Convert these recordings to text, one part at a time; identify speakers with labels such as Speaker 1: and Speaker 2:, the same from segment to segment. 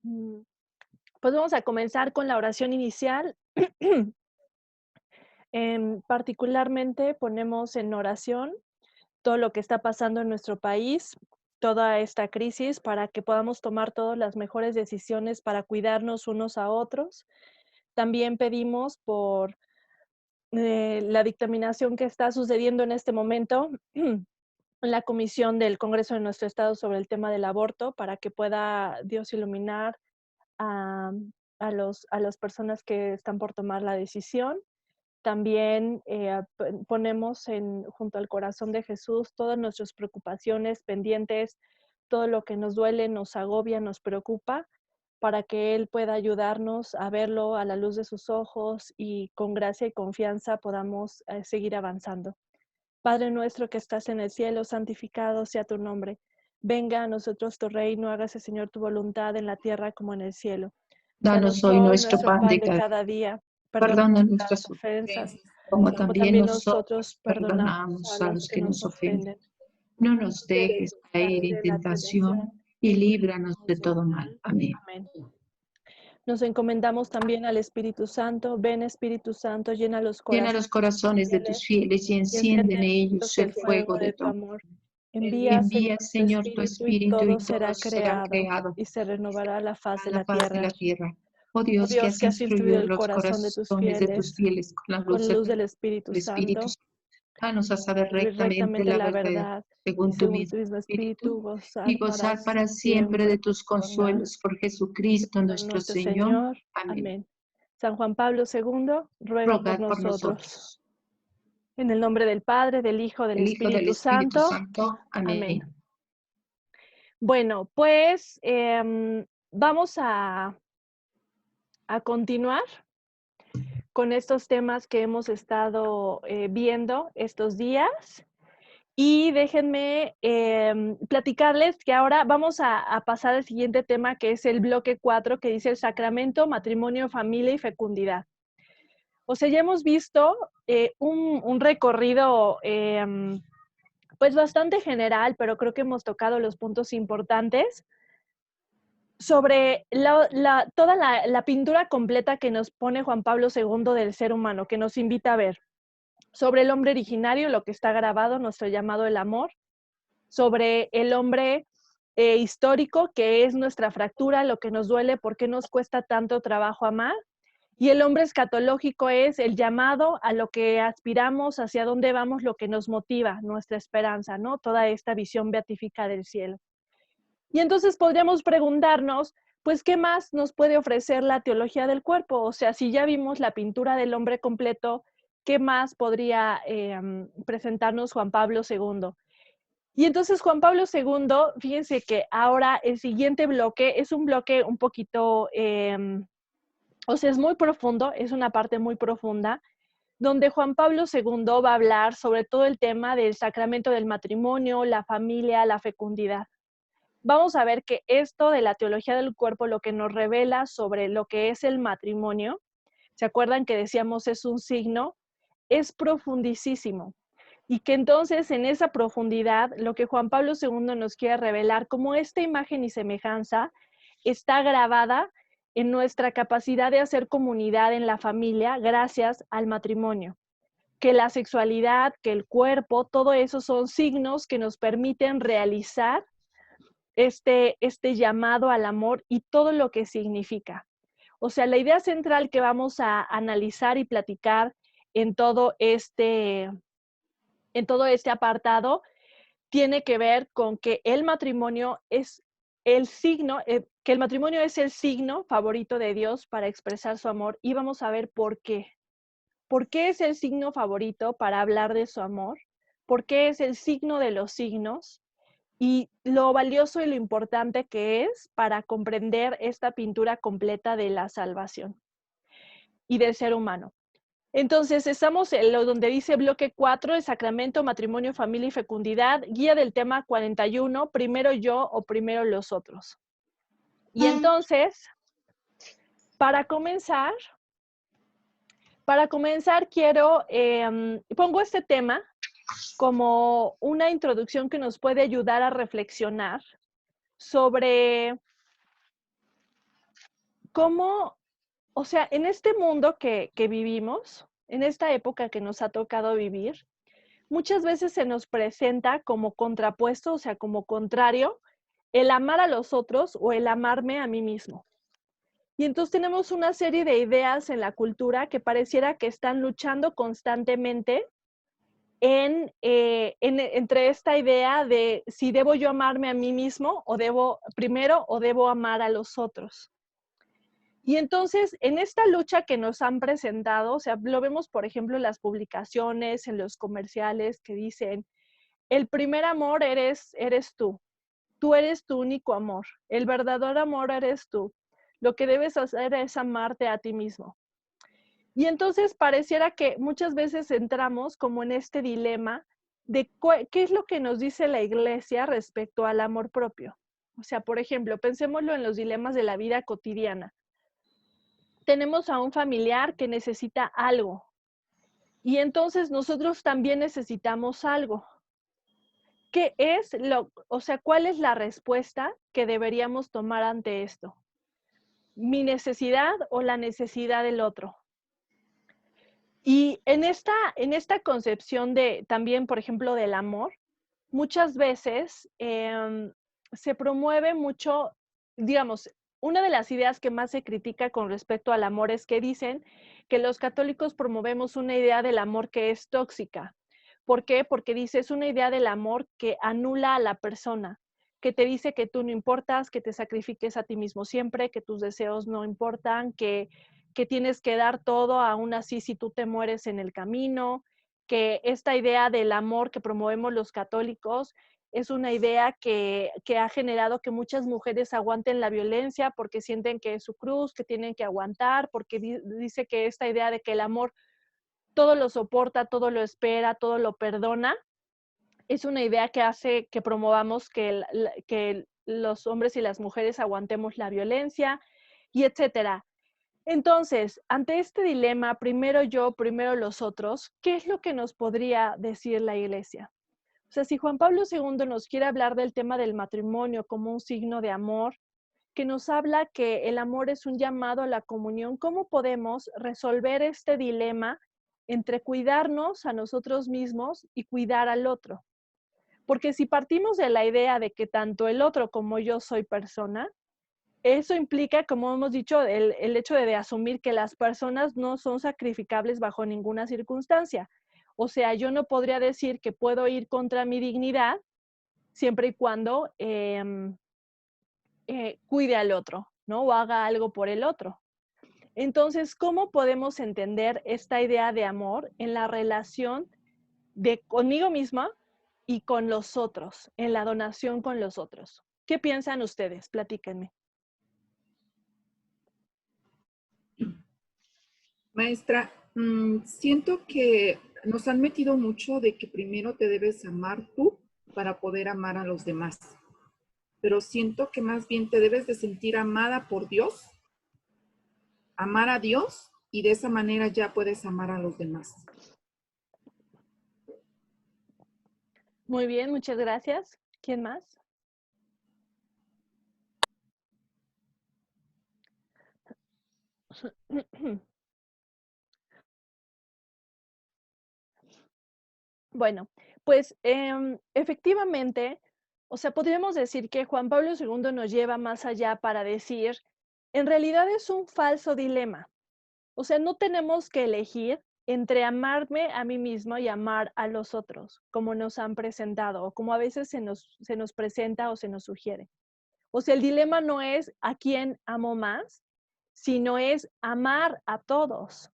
Speaker 1: Mm, Pues vamos a comenzar con la oración inicial. Particularmente ponemos en oración todo lo que está pasando en nuestro país, toda esta crisis, para que podamos tomar todas las mejores decisiones para cuidarnos unos a otros. También pedimos por la dictaminación que está sucediendo en este momento en la comisión del Congreso de nuestro estado sobre el tema del aborto, para que pueda Dios iluminar a, a las personas que están por tomar la decisión. También ponemos junto al corazón de Jesús todas nuestras preocupaciones pendientes, todo lo que nos duele, nos agobia, nos preocupa, para que Él pueda ayudarnos a verlo a la luz de sus ojos y con gracia y confianza podamos seguir avanzando. Padre nuestro que estás en el cielo, santificado sea tu nombre. Venga a nosotros tu reino, hágase Señor tu voluntad en la tierra como en el cielo. Danos
Speaker 2: Danos hoy
Speaker 1: hoy
Speaker 2: nuestro
Speaker 1: nuestro
Speaker 2: pan
Speaker 1: pan
Speaker 2: de
Speaker 1: de
Speaker 2: cada
Speaker 1: cada día. Perdona
Speaker 2: Perdona
Speaker 1: nuestras
Speaker 2: nuestras
Speaker 1: ofensas,
Speaker 2: ofensas, como
Speaker 1: como
Speaker 2: también
Speaker 1: también
Speaker 2: nosotros
Speaker 1: nosotros perdonamos a
Speaker 2: perdonamos a
Speaker 1: los
Speaker 2: los
Speaker 1: que
Speaker 2: que
Speaker 1: nos
Speaker 2: nos ofenden.
Speaker 1: ofenden.
Speaker 2: No
Speaker 1: No
Speaker 2: nos
Speaker 1: nos
Speaker 2: dejes
Speaker 1: dejes
Speaker 2: caer
Speaker 1: caer
Speaker 2: en
Speaker 1: en la tentación
Speaker 2: tentación y
Speaker 1: y
Speaker 2: líbranos de
Speaker 1: líbranos del
Speaker 2: todo
Speaker 1: mal.
Speaker 2: mal. Amén.
Speaker 1: Amén. Nos encomendamos también al Espíritu Santo. Ven, Espíritu Santo, llena los
Speaker 2: Llena los
Speaker 1: corazones de tus
Speaker 2: corazones de tus
Speaker 1: fieles
Speaker 2: fieles y
Speaker 1: y
Speaker 2: enciende
Speaker 1: enciende
Speaker 2: en
Speaker 1: en
Speaker 2: ellos
Speaker 1: ellos
Speaker 2: el
Speaker 1: el
Speaker 2: fuego
Speaker 1: fuego
Speaker 2: de
Speaker 1: de
Speaker 2: tu
Speaker 1: tu
Speaker 2: amor.
Speaker 1: amor. Envía,
Speaker 2: Envía,
Speaker 1: Señor, tu
Speaker 2: Señor, tu
Speaker 1: Espíritu y
Speaker 2: Espíritu
Speaker 1: todo
Speaker 2: y
Speaker 1: será
Speaker 2: todo será
Speaker 1: creado
Speaker 2: creado
Speaker 1: y se renovará la faz de
Speaker 2: a la
Speaker 1: la
Speaker 2: faz de
Speaker 1: tierra.
Speaker 2: la tierra. Oh
Speaker 1: Oh
Speaker 2: Dios, que
Speaker 1: Dios,
Speaker 2: has
Speaker 1: que has instruido
Speaker 2: instruido
Speaker 1: el
Speaker 2: los
Speaker 1: corazón de tus
Speaker 2: corazones de tus
Speaker 1: fieles
Speaker 2: fieles con la
Speaker 1: con
Speaker 2: luz
Speaker 1: la luz
Speaker 2: del
Speaker 1: del Espíritu
Speaker 2: Espíritu,
Speaker 1: Santo,
Speaker 2: danos a saber
Speaker 1: vivir
Speaker 2: rectamente
Speaker 1: rectamente
Speaker 2: la
Speaker 1: la
Speaker 2: verdad,
Speaker 1: verdad y
Speaker 2: según tu
Speaker 1: según
Speaker 2: mismo
Speaker 1: tu mismo
Speaker 2: Espíritu,
Speaker 1: Espíritu
Speaker 2: y
Speaker 1: gozar para
Speaker 2: gozar para siempre
Speaker 1: siempre
Speaker 2: de tus
Speaker 1: con
Speaker 2: consuelos por Jesucristo nuestro
Speaker 1: nuestro
Speaker 2: Señor.
Speaker 1: Señor.
Speaker 2: Amén.
Speaker 1: Amén. San Juan Pablo II, ruega por
Speaker 2: Rogad por
Speaker 1: nosotros.
Speaker 2: nosotros.
Speaker 1: En el nombre del Padre, del Hijo, del
Speaker 2: El Hijo del
Speaker 1: Espíritu
Speaker 2: Espíritu
Speaker 1: Santo.
Speaker 2: Santo.
Speaker 1: Amén.
Speaker 2: Amén.
Speaker 1: Bueno, pues vamos a continuar con estos temas que hemos estado viendo estos días. Y déjenme platicarles que ahora vamos a pasar al siguiente tema, que es el bloque 4, que dice el sacramento, matrimonio, familia y fecundidad. O sea, ya hemos visto un recorrido pues bastante general, pero creo que hemos tocado los puntos importantes sobre toda la pintura completa que nos pone Juan Pablo II del ser humano, que nos invita a ver sobre el hombre originario, lo que está grabado, nuestro llamado el amor, sobre el hombre histórico, que es nuestra fractura, lo que nos duele, por qué nos cuesta tanto trabajo amar, y el hombre escatológico es el llamado a lo que aspiramos, hacia dónde vamos, lo que nos motiva, nuestra esperanza, ¿no? Toda esta visión beatífica del cielo. Y entonces podríamos preguntarnos, pues, ¿qué más nos puede ofrecer la teología del cuerpo? O sea, si ya vimos la pintura del hombre completo, ¿qué más podría presentarnos Juan Pablo II? Y entonces Juan Pablo II, fíjense que ahora el siguiente bloque es un bloque un poquito, o sea, es muy profundo, es una parte muy profunda, donde Juan Pablo II va a hablar sobre todo el tema del sacramento del matrimonio, la familia, la fecundidad. Vamos a ver que esto de la teología del cuerpo lo que nos revela sobre lo que es el matrimonio, ¿se acuerdan que decíamos es un signo? Es profundísimo. Y que entonces en esa profundidad lo que Juan Pablo II nos quiere revelar, como esta imagen y semejanza está grabada en nuestra capacidad de hacer comunidad en la familia gracias al matrimonio. Que la sexualidad, que el cuerpo, todo eso son signos que nos permiten realizar este llamado al amor y todo lo que significa. O sea, la idea central que vamos a analizar y platicar en en todo este apartado tiene que ver con que el matrimonio es el signo, que el matrimonio es el signo favorito de Dios para expresar su amor, y vamos a ver por qué. ¿Por qué es el signo favorito para hablar de su amor? ¿Por qué es el signo de los signos? Y lo valioso y lo importante que es para comprender esta pintura completa de la salvación y del ser humano. Entonces, estamos en lo donde dice bloque 4, el sacramento, matrimonio, familia y fecundidad, guía del tema 41, primero yo o primero los otros. Y entonces, para comenzar, quiero, pongo este tema como una introducción que nos puede ayudar a reflexionar sobre cómo, o sea, en este mundo que vivimos, en esta época que nos ha tocado vivir, muchas veces se nos presenta como contrapuesto, o sea, como contrario, el amar a los otros o el amarme a mí mismo. Y entonces tenemos una serie de ideas en la cultura que pareciera que están luchando constantemente entre esta idea de si debo yo amarme a mí mismo o debo primero o debo amar a los otros. Y entonces, en esta lucha que nos han presentado, o sea, lo vemos, por ejemplo, en las publicaciones, en los comerciales que dicen, el primer amor eres tú eres tu único amor, el verdadero amor eres tú. Lo que debes hacer es amarte a ti mismo. Y entonces pareciera que muchas veces entramos como en este dilema de qué es lo que nos dice la iglesia respecto al amor propio. O sea, por ejemplo, pensémoslo en los dilemas de la vida cotidiana. Tenemos a un familiar que necesita algo y entonces nosotros también necesitamos algo. ¿Qué es o sea, cuál es la respuesta que deberíamos tomar ante esto? ¿Mi necesidad o la necesidad del otro? Y en esta concepción de también, por ejemplo, del amor, muchas veces se promueve mucho, digamos, una de las ideas que más se critica con respecto al amor es que dicen que los católicos promovemos una idea del amor que es tóxica. ¿Por qué? Porque dice, es una idea del amor que anula a la persona, que te dice que tú no importas, que te sacrifiques a ti mismo siempre, que tus deseos no importan, que tienes que dar todo, aún así si tú te mueres en el camino, que esta idea del amor que promovemos los católicos es una idea que ha generado que muchas mujeres aguanten la violencia porque sienten que es su cruz, que tienen que aguantar, porque dice que esta idea de que el amor todo lo soporta, todo lo espera, todo lo perdona, es una idea que hace que promovamos que los hombres y las mujeres aguantemos la violencia y etcétera. Entonces, ante este dilema, primero yo, primero los otros, ¿qué es lo que nos podría decir la Iglesia? O sea, si Juan Pablo II nos quiere hablar del tema del matrimonio como un signo de amor, que nos habla que el amor es un llamado a la comunión, ¿cómo podemos resolver este dilema entre cuidarnos a nosotros mismos y cuidar al otro? Porque si partimos de la idea de que tanto el otro como yo soy persona, eso implica, como hemos dicho, el hecho de asumir que las personas no son sacrificables bajo ninguna circunstancia. O sea, yo no podría decir que puedo ir contra mi dignidad siempre y cuando cuide al otro, ¿no? O haga algo por el otro. Entonces, ¿cómo podemos entender esta idea de amor en la relación de conmigo misma y con los otros, en la donación con los otros? ¿Qué piensan ustedes? Platíquenme.
Speaker 3: Maestra, siento que nos han metido mucho de que primero te debes amar tú para poder amar a los demás. Pero siento que más bien te debes de sentir amada por Dios, amar a Dios y de esa manera ya puedes amar a los demás.
Speaker 1: Muy bien, muchas gracias. ¿Quién más? Bueno, pues efectivamente, o sea, podríamos decir que Juan Pablo II nos lleva más allá para decir, en realidad es un falso dilema. O sea, no tenemos que elegir entre amarme a mí mismo y amar a los otros, como nos han presentado o como a veces se nos presenta o se nos sugiere. O sea, el dilema no es a quién amo más, sino es amar a todos.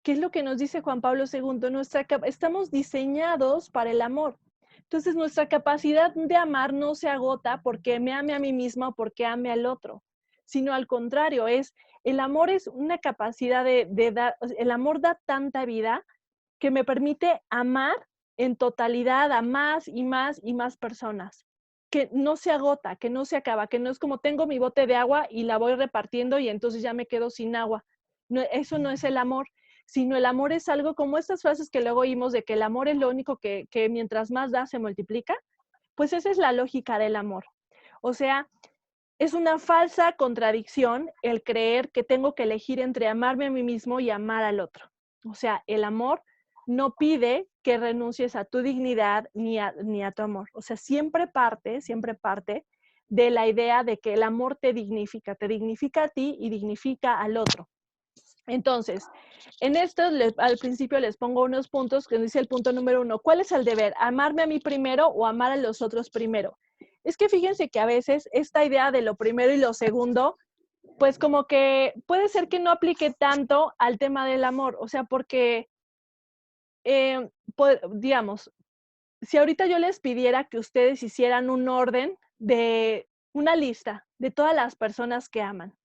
Speaker 1: ¿Qué es lo que nos dice Juan Pablo II? Estamos diseñados para el amor. Entonces, nuestra capacidad de amar no se agota porque me ame a mí misma o porque ame al otro, sino al contrario, el amor es una capacidad de dar, el amor da tanta vida que me permite amar en totalidad a más y más y más personas, que no se agota, que no se acaba, que no es como tengo mi bote de agua y la voy repartiendo y entonces ya me quedo sin agua. No, eso no es el amor, sino el amor es algo como estas frases que luego oímos de que el amor es lo único que mientras más da se multiplica, pues esa es la lógica del amor. O sea, es una falsa contradicción el creer que tengo que elegir entre amarme a mí mismo y amar al otro. O sea, el amor no pide que renuncies a tu dignidad ni a tu amor. O sea, siempre parte de la idea de que el amor te dignifica a ti y dignifica al otro. Entonces, en esto al principio les pongo unos puntos que dice el punto número 1. ¿Cuál es el deber? ¿Amarme a mí primero o amar a los otros primero? Es que fíjense que a veces esta idea de lo primero y lo segundo, pues como que puede ser que no aplique tanto al tema del amor. O sea, porque, digamos, si ahorita yo les pidiera que ustedes hicieran un orden de una lista de todas las personas que aman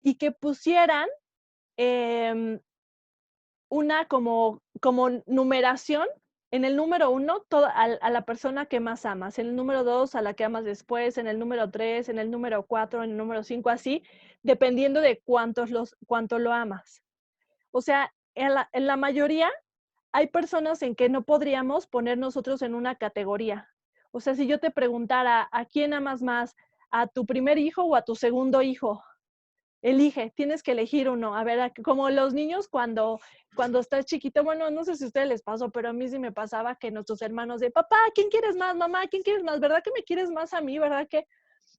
Speaker 1: y que pusieran em, una como numeración, en el número 1 a la persona que más amas, en el número 2 a la que amas después, en el número 3, en el número 4, en el número 5, así, dependiendo de cuánto lo amas. O sea, en la mayoría hay personas en que no podríamos poner nosotros en una categoría. O sea, si yo te preguntara, ¿a quién amas más? ¿A tu primer hijo o a tu segundo hijo? Elige, tienes que elegir uno. A ver, como los niños cuando estás chiquito, bueno, no sé si a ustedes les pasó, pero a mí sí me pasaba que nuestros hermanos de, papá, ¿quién quieres más? Mamá, ¿quién quieres más? ¿Verdad que me quieres más a mí? ¿Verdad que?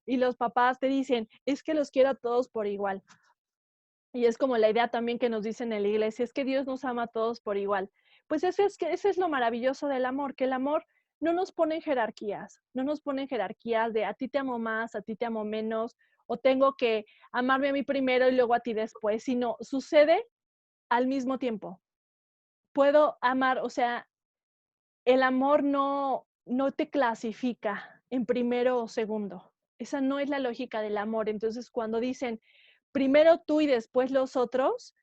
Speaker 1: Y los papás te dicen, es que los quiero a todos por igual. Y es como la idea también que nos dicen en la iglesia, es que Dios nos ama a todos por igual. Pues ese es lo maravilloso del amor, que el amor no nos pone en jerarquías, no nos pone en jerarquías de a ti te amo más, a ti te amo menos, o tengo que amarme a mí primero y luego a ti después, sino sucede al mismo tiempo. Puedo amar, o sea, el amor no te clasifica en primero o segundo. Esa no es la lógica del amor. Entonces, cuando dicen primero tú y después los otros,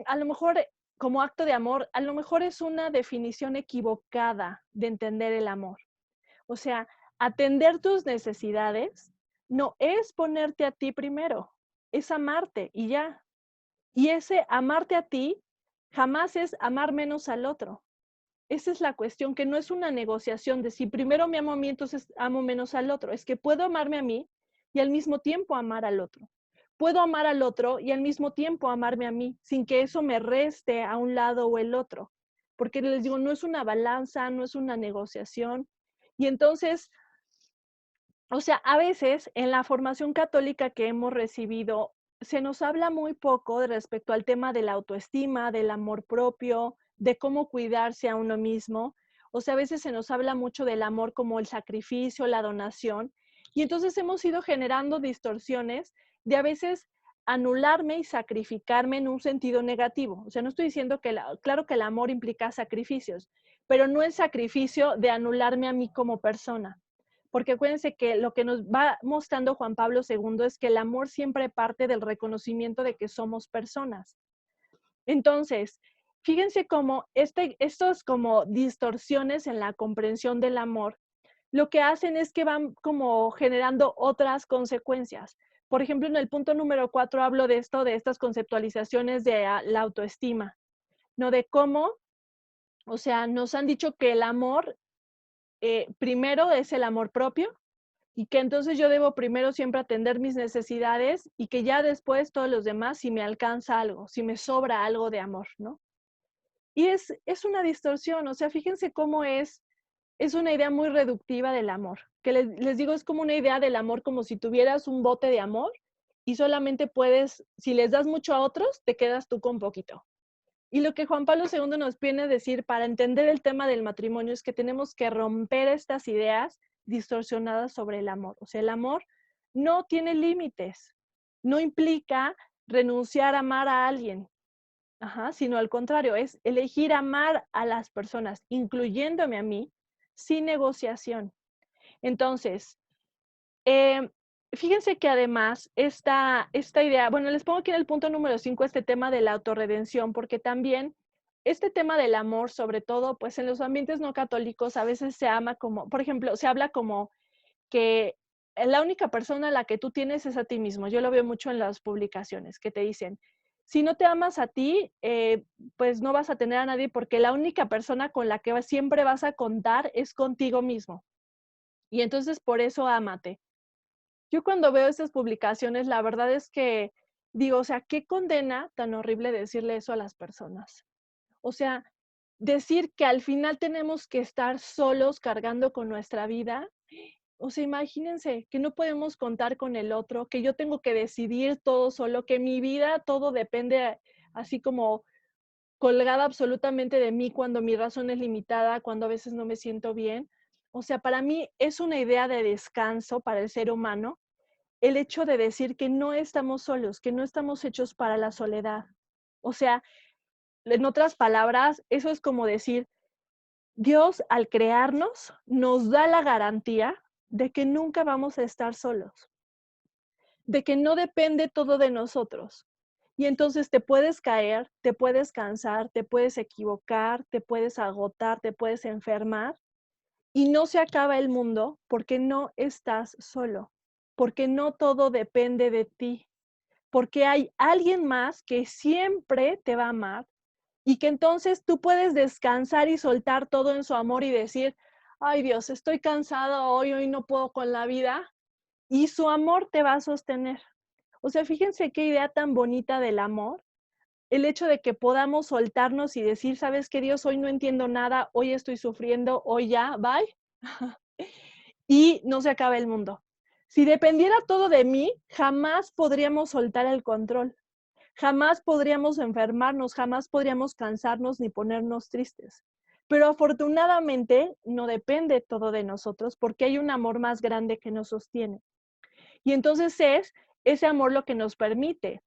Speaker 1: a lo mejor como acto de amor, a lo mejor es una definición equivocada de entender el amor. O sea, atender tus necesidades no es ponerte a ti primero, es amarte y ya. Y ese amarte a ti jamás es amar menos al otro. Esa es la cuestión, que no es una negociación de si primero me amo a mí, entonces amo menos al otro. Es que puedo amarme a mí y al mismo tiempo amar al otro. Puedo amar al otro y al mismo tiempo amarme a mí, sin que eso me reste a un lado o el otro. Porque les digo, no es una balanza, no es una negociación. Y entonces, o sea, a veces en la formación católica que hemos recibido, se nos habla muy poco respecto al tema de la autoestima, del amor propio, de cómo cuidarse a uno mismo. O sea, a veces se nos habla mucho del amor como el sacrificio, la donación. Y entonces hemos ido generando distorsiones de a veces anularme y sacrificarme en un sentido negativo. O sea, no estoy diciendo que, claro que el amor implica sacrificios, pero no el sacrificio de anularme a mí como persona. Porque acuérdense que lo que nos va mostrando Juan Pablo II es que el amor siempre parte del reconocimiento de que somos personas. Entonces, fíjense cómo estos como distorsiones en la comprensión del amor, lo que hacen es que van como generando otras consecuencias. Por ejemplo, en el punto número 4 hablo de esto, de estas conceptualizaciones de la autoestima, ¿no? De cómo, o sea, nos han dicho que el amor primero es el amor propio, y que entonces yo debo primero siempre atender mis necesidades y que ya después todos los demás, si me alcanza algo, si me sobra algo de amor, ¿no? Y es una distorsión, o sea, fíjense cómo es una idea muy reductiva del amor, que les digo, es como una idea del amor como si tuvieras un bote de amor y solamente puedes, si les das mucho a otros, te quedas tú con poquito. Y lo que Juan Pablo II nos viene a decir para entender el tema del matrimonio es que tenemos que romper estas ideas distorsionadas sobre el amor. O sea, el amor no tiene límites, no implica renunciar a amar a alguien, sino al contrario, es elegir amar a las personas, incluyéndome a mí, sin negociación. Entonces, eh, fíjense que además esta idea, bueno, les pongo aquí en el punto número 5 este tema de la autorredención, porque también este tema del amor, sobre todo, pues en los ambientes no católicos a veces se ama como, por ejemplo, se habla como que la única persona a la que tú tienes es a ti mismo. Yo lo veo mucho en las publicaciones que te dicen, si no te amas a ti, pues no vas a tener a nadie porque la única persona con la que siempre vas a contar es contigo mismo. Y entonces por eso ámate. Yo cuando veo esas publicaciones, la verdad es que digo, o sea, qué condena tan horrible decirle eso a las personas. O sea, decir que al final tenemos que estar solos cargando con nuestra vida. O sea, imagínense que no podemos contar con el otro, que yo tengo que decidir todo solo, que mi vida todo depende así como colgada absolutamente de mí cuando mi razón es limitada, cuando a veces no me siento bien. O sea, para mí es una idea de descanso para el ser humano el hecho de decir que no estamos solos, que no estamos hechos para la soledad. O sea, en otras palabras, eso es como decir, Dios al crearnos nos da la garantía de que nunca vamos a estar solos, de que no depende todo de nosotros. Y entonces te puedes caer, te puedes cansar, te puedes equivocar, te puedes agotar, te puedes enfermar y no se acaba el mundo porque no estás solo, porque no todo depende de ti, porque hay alguien más que siempre te va a amar y que entonces tú puedes descansar y soltar todo en su amor y decir, ay Dios, estoy cansado hoy no puedo con la vida, y su amor te va a sostener. O sea, fíjense qué idea tan bonita del amor, el hecho de que podamos soltarnos y decir, ¿sabes qué, Dios? Hoy no entiendo nada, hoy estoy sufriendo, hoy ya, bye, y no se acaba el mundo. Si dependiera todo de mí, jamás podríamos soltar el control. Jamás podríamos enfermarnos, jamás podríamos cansarnos ni ponernos tristes. Pero afortunadamente no depende todo de nosotros porque hay un amor más grande que nos sostiene. Y entonces es ese amor lo que nos permite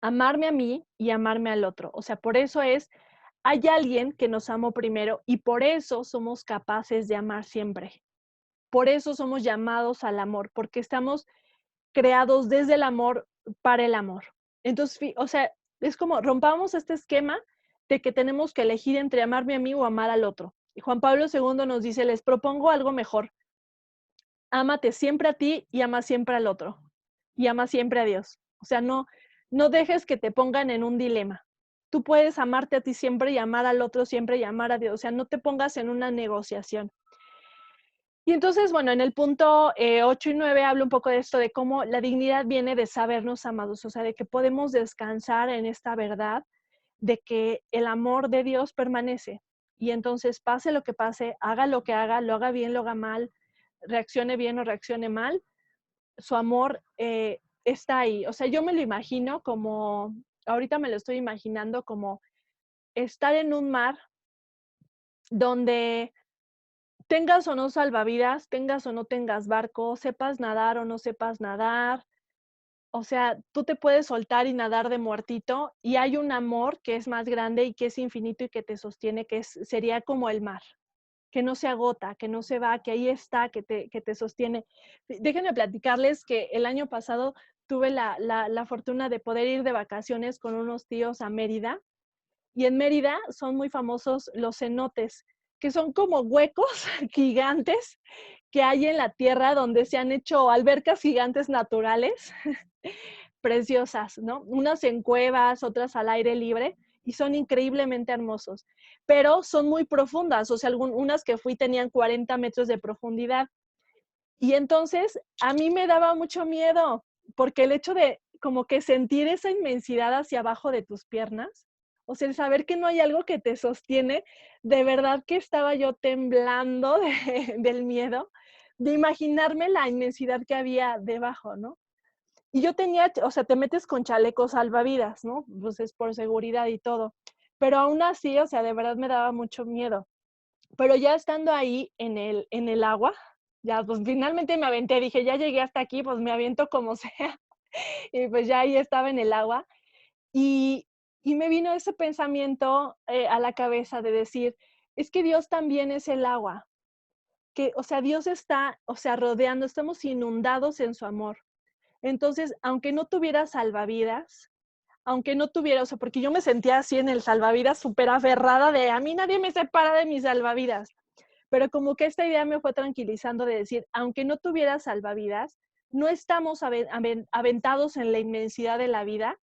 Speaker 1: amarme a mí y amarme al otro. O sea, por eso hay alguien que nos amó primero y por eso somos capaces de amar siempre. Por eso somos llamados al amor, porque estamos creados desde el amor para el amor. Entonces, o sea, es como rompamos este esquema de que tenemos que elegir entre amarme a mí o amar al otro. Y Juan Pablo II nos dice, les propongo algo mejor. Ámate siempre a ti y ama siempre al otro. Y ama siempre a Dios. O sea, no dejes que te pongan en un dilema. Tú puedes amarte a ti siempre y amar al otro siempre y amar a Dios. O sea, no te pongas en una negociación. Y entonces, bueno, en el punto 8 y 9 hablo un poco de esto, de cómo la dignidad viene de sabernos amados, o sea, de que podemos descansar en esta verdad, de que el amor de Dios permanece. Y entonces, pase lo que pase, haga lo que haga, lo haga bien, lo haga mal, reaccione bien o reaccione mal, su amor está ahí. O sea, yo me lo imagino como, ahorita me lo estoy imaginando como estar en un mar donde tengas o no salvavidas, tengas o no tengas barco, sepas nadar o no sepas nadar, o sea, tú te puedes soltar y nadar de muertito y hay un amor que es más grande y que es infinito y que te sostiene, sería como el mar, que no se agota, que no se va, que ahí está, que te sostiene. Déjenme platicarles que el año pasado tuve la fortuna de poder ir de vacaciones con unos tíos a Mérida y en Mérida son muy famosos los cenotes, que son como huecos gigantes que hay en la tierra donde se han hecho albercas gigantes naturales, preciosas, ¿no? Unas en cuevas, otras al aire libre, y son increíblemente hermosos, pero son muy profundas, o sea, unas que fui tenían 40 metros de profundidad. Y entonces a mí me daba mucho miedo, porque el hecho de como que sentir esa inmensidad hacia abajo de tus piernas, o sea, el saber que no hay algo que te sostiene, de verdad que estaba yo temblando del miedo, de imaginarme la inmensidad que había debajo, ¿no? Y yo tenía, o sea, te metes con chalecos salvavidas, ¿no? Pues es por seguridad y todo. Pero aún así, o sea, de verdad me daba mucho miedo. Pero ya estando ahí en el agua, ya pues finalmente me aventé, dije, ya llegué hasta aquí, pues me aviento como sea. Y pues ya ahí estaba en el agua. Y, y me vino ese pensamiento a la cabeza de decir, es que Dios también es el agua. Que, o sea, Dios está, o sea, rodeando, estamos inundados en su amor. Entonces, aunque no tuviera salvavidas, aunque no tuviera, o sea, porque yo me sentía así en el salvavidas súper aferrada de a mí nadie me separa de mis salvavidas. Pero como que esta idea me fue tranquilizando de decir, aunque no tuviera salvavidas, no estamos aventados en la inmensidad de la vida,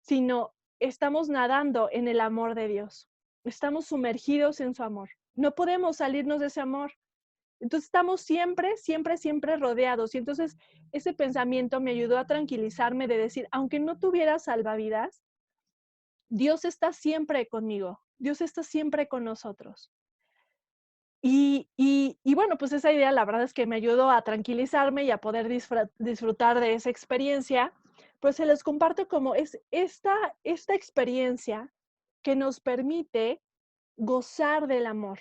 Speaker 1: sino estamos nadando en el amor de Dios. Estamos sumergidos en su amor. No podemos salirnos de ese amor. Entonces estamos siempre, siempre, siempre rodeados. Y entonces ese pensamiento me ayudó a tranquilizarme de decir, aunque no tuviera salvavidas, Dios está siempre conmigo, Dios está siempre con nosotros. Y bueno, pues esa idea la verdad es que me ayudó a tranquilizarme y a poder disfrutar de esa experiencia. Pues se les comparto como es esta experiencia que nos permite gozar del amor,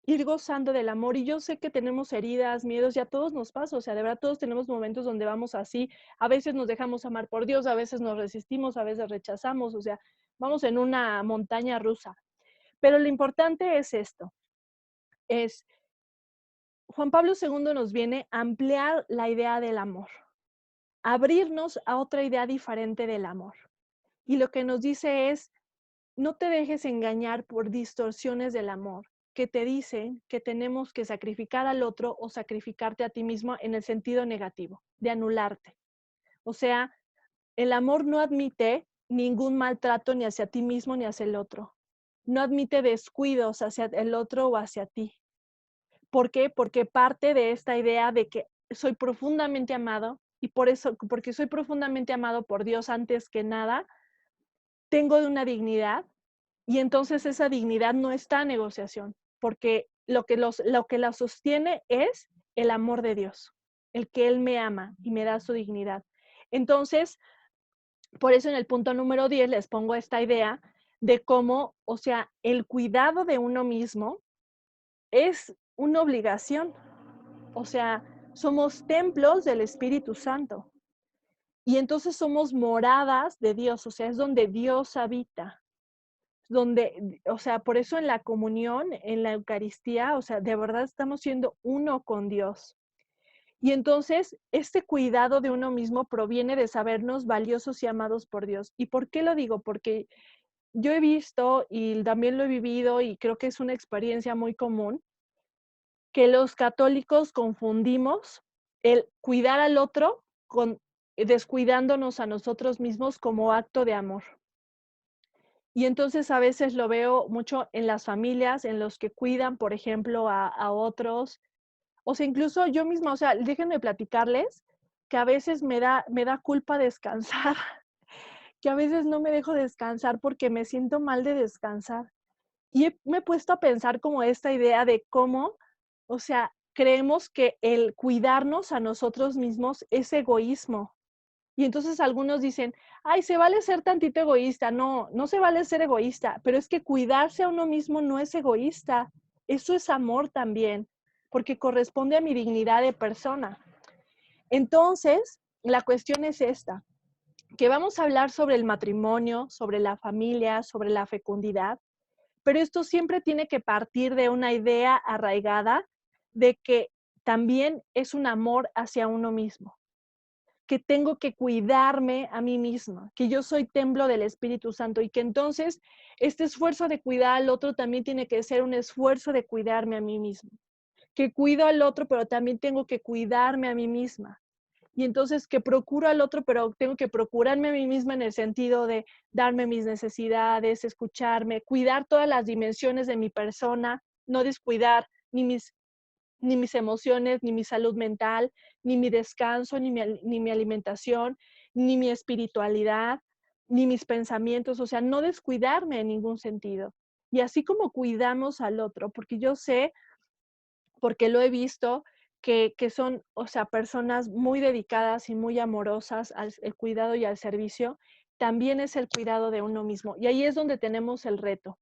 Speaker 1: ir gozando del amor. Y yo sé que tenemos heridas, miedos, y a todos nos pasa, o sea, de verdad todos tenemos momentos donde vamos así, a veces nos dejamos amar por Dios, a veces nos resistimos, a veces rechazamos, o sea, vamos en una montaña rusa. Pero lo importante es esto, es Juan Pablo II nos viene a ampliar la idea del amor, abrirnos a otra idea diferente del amor. Y lo que nos dice es, no te dejes engañar por distorsiones del amor que te dicen que tenemos que sacrificar al otro o sacrificarte a ti mismo en el sentido negativo, de anularte. O sea, el amor no admite ningún maltrato ni hacia ti mismo ni hacia el otro. No admite descuidos hacia el otro o hacia ti. ¿Por qué? Porque parte de esta idea de que soy profundamente amado y por eso, porque soy profundamente amado por Dios antes que nada, tengo una dignidad y entonces esa dignidad no está en negociación, porque lo que la sostiene es el amor de Dios, el que Él me ama y me da su dignidad. Entonces, por eso en el punto número 10 les pongo esta idea de cómo, o sea, el cuidado de uno mismo es una obligación. O sea, somos templos del Espíritu Santo. Y entonces somos moradas de Dios, o sea, es donde Dios habita. Donde, o sea, por eso en la comunión, en la Eucaristía, o sea, de verdad estamos siendo uno con Dios. Y entonces, este cuidado de uno mismo proviene de sabernos valiosos y amados por Dios. ¿Y por qué lo digo? Porque yo he visto y también lo he vivido y creo que es una experiencia muy común, que los católicos confundimos el cuidar al otro con descuidándonos a nosotros mismos como acto de amor. Y entonces a veces lo veo mucho en las familias, en los que cuidan, por ejemplo, a otros, o sea, incluso yo misma, o sea, déjenme platicarles que a veces me da culpa descansar, que a veces no me dejo descansar porque me siento mal de descansar. Y me he puesto a pensar como esta idea de cómo, o sea, creemos que el cuidarnos a nosotros mismos es egoísmo. Y entonces algunos dicen, ay, se vale ser tantito egoísta. No, no se vale ser egoísta, pero es que cuidarse a uno mismo no es egoísta. Eso es amor también, porque corresponde a mi dignidad de persona. Entonces, la cuestión es esta, que vamos a hablar sobre el matrimonio, sobre la familia, sobre la fecundidad, pero esto siempre tiene que partir de una idea arraigada de que también es un amor hacia uno mismo, que tengo que cuidarme a mí misma, que yo soy templo del Espíritu Santo y que entonces este esfuerzo de cuidar al otro también tiene que ser un esfuerzo de cuidarme a mí mismo, que cuido al otro, pero también tengo que cuidarme a mí misma. Y entonces que procuro al otro, pero tengo que procurarme a mí misma en el sentido de darme mis necesidades, escucharme, cuidar todas las dimensiones de mi persona, no descuidar ni mis emociones, ni mi salud mental, ni mi descanso, ni mi alimentación, ni mi espiritualidad, ni mis pensamientos, o sea, no descuidarme en ningún sentido. Y así como cuidamos al otro, porque yo sé, porque lo he visto, que son, o sea, personas muy dedicadas y muy amorosas al el cuidado y al servicio, también es el cuidado de uno mismo. Y ahí es donde tenemos el reto.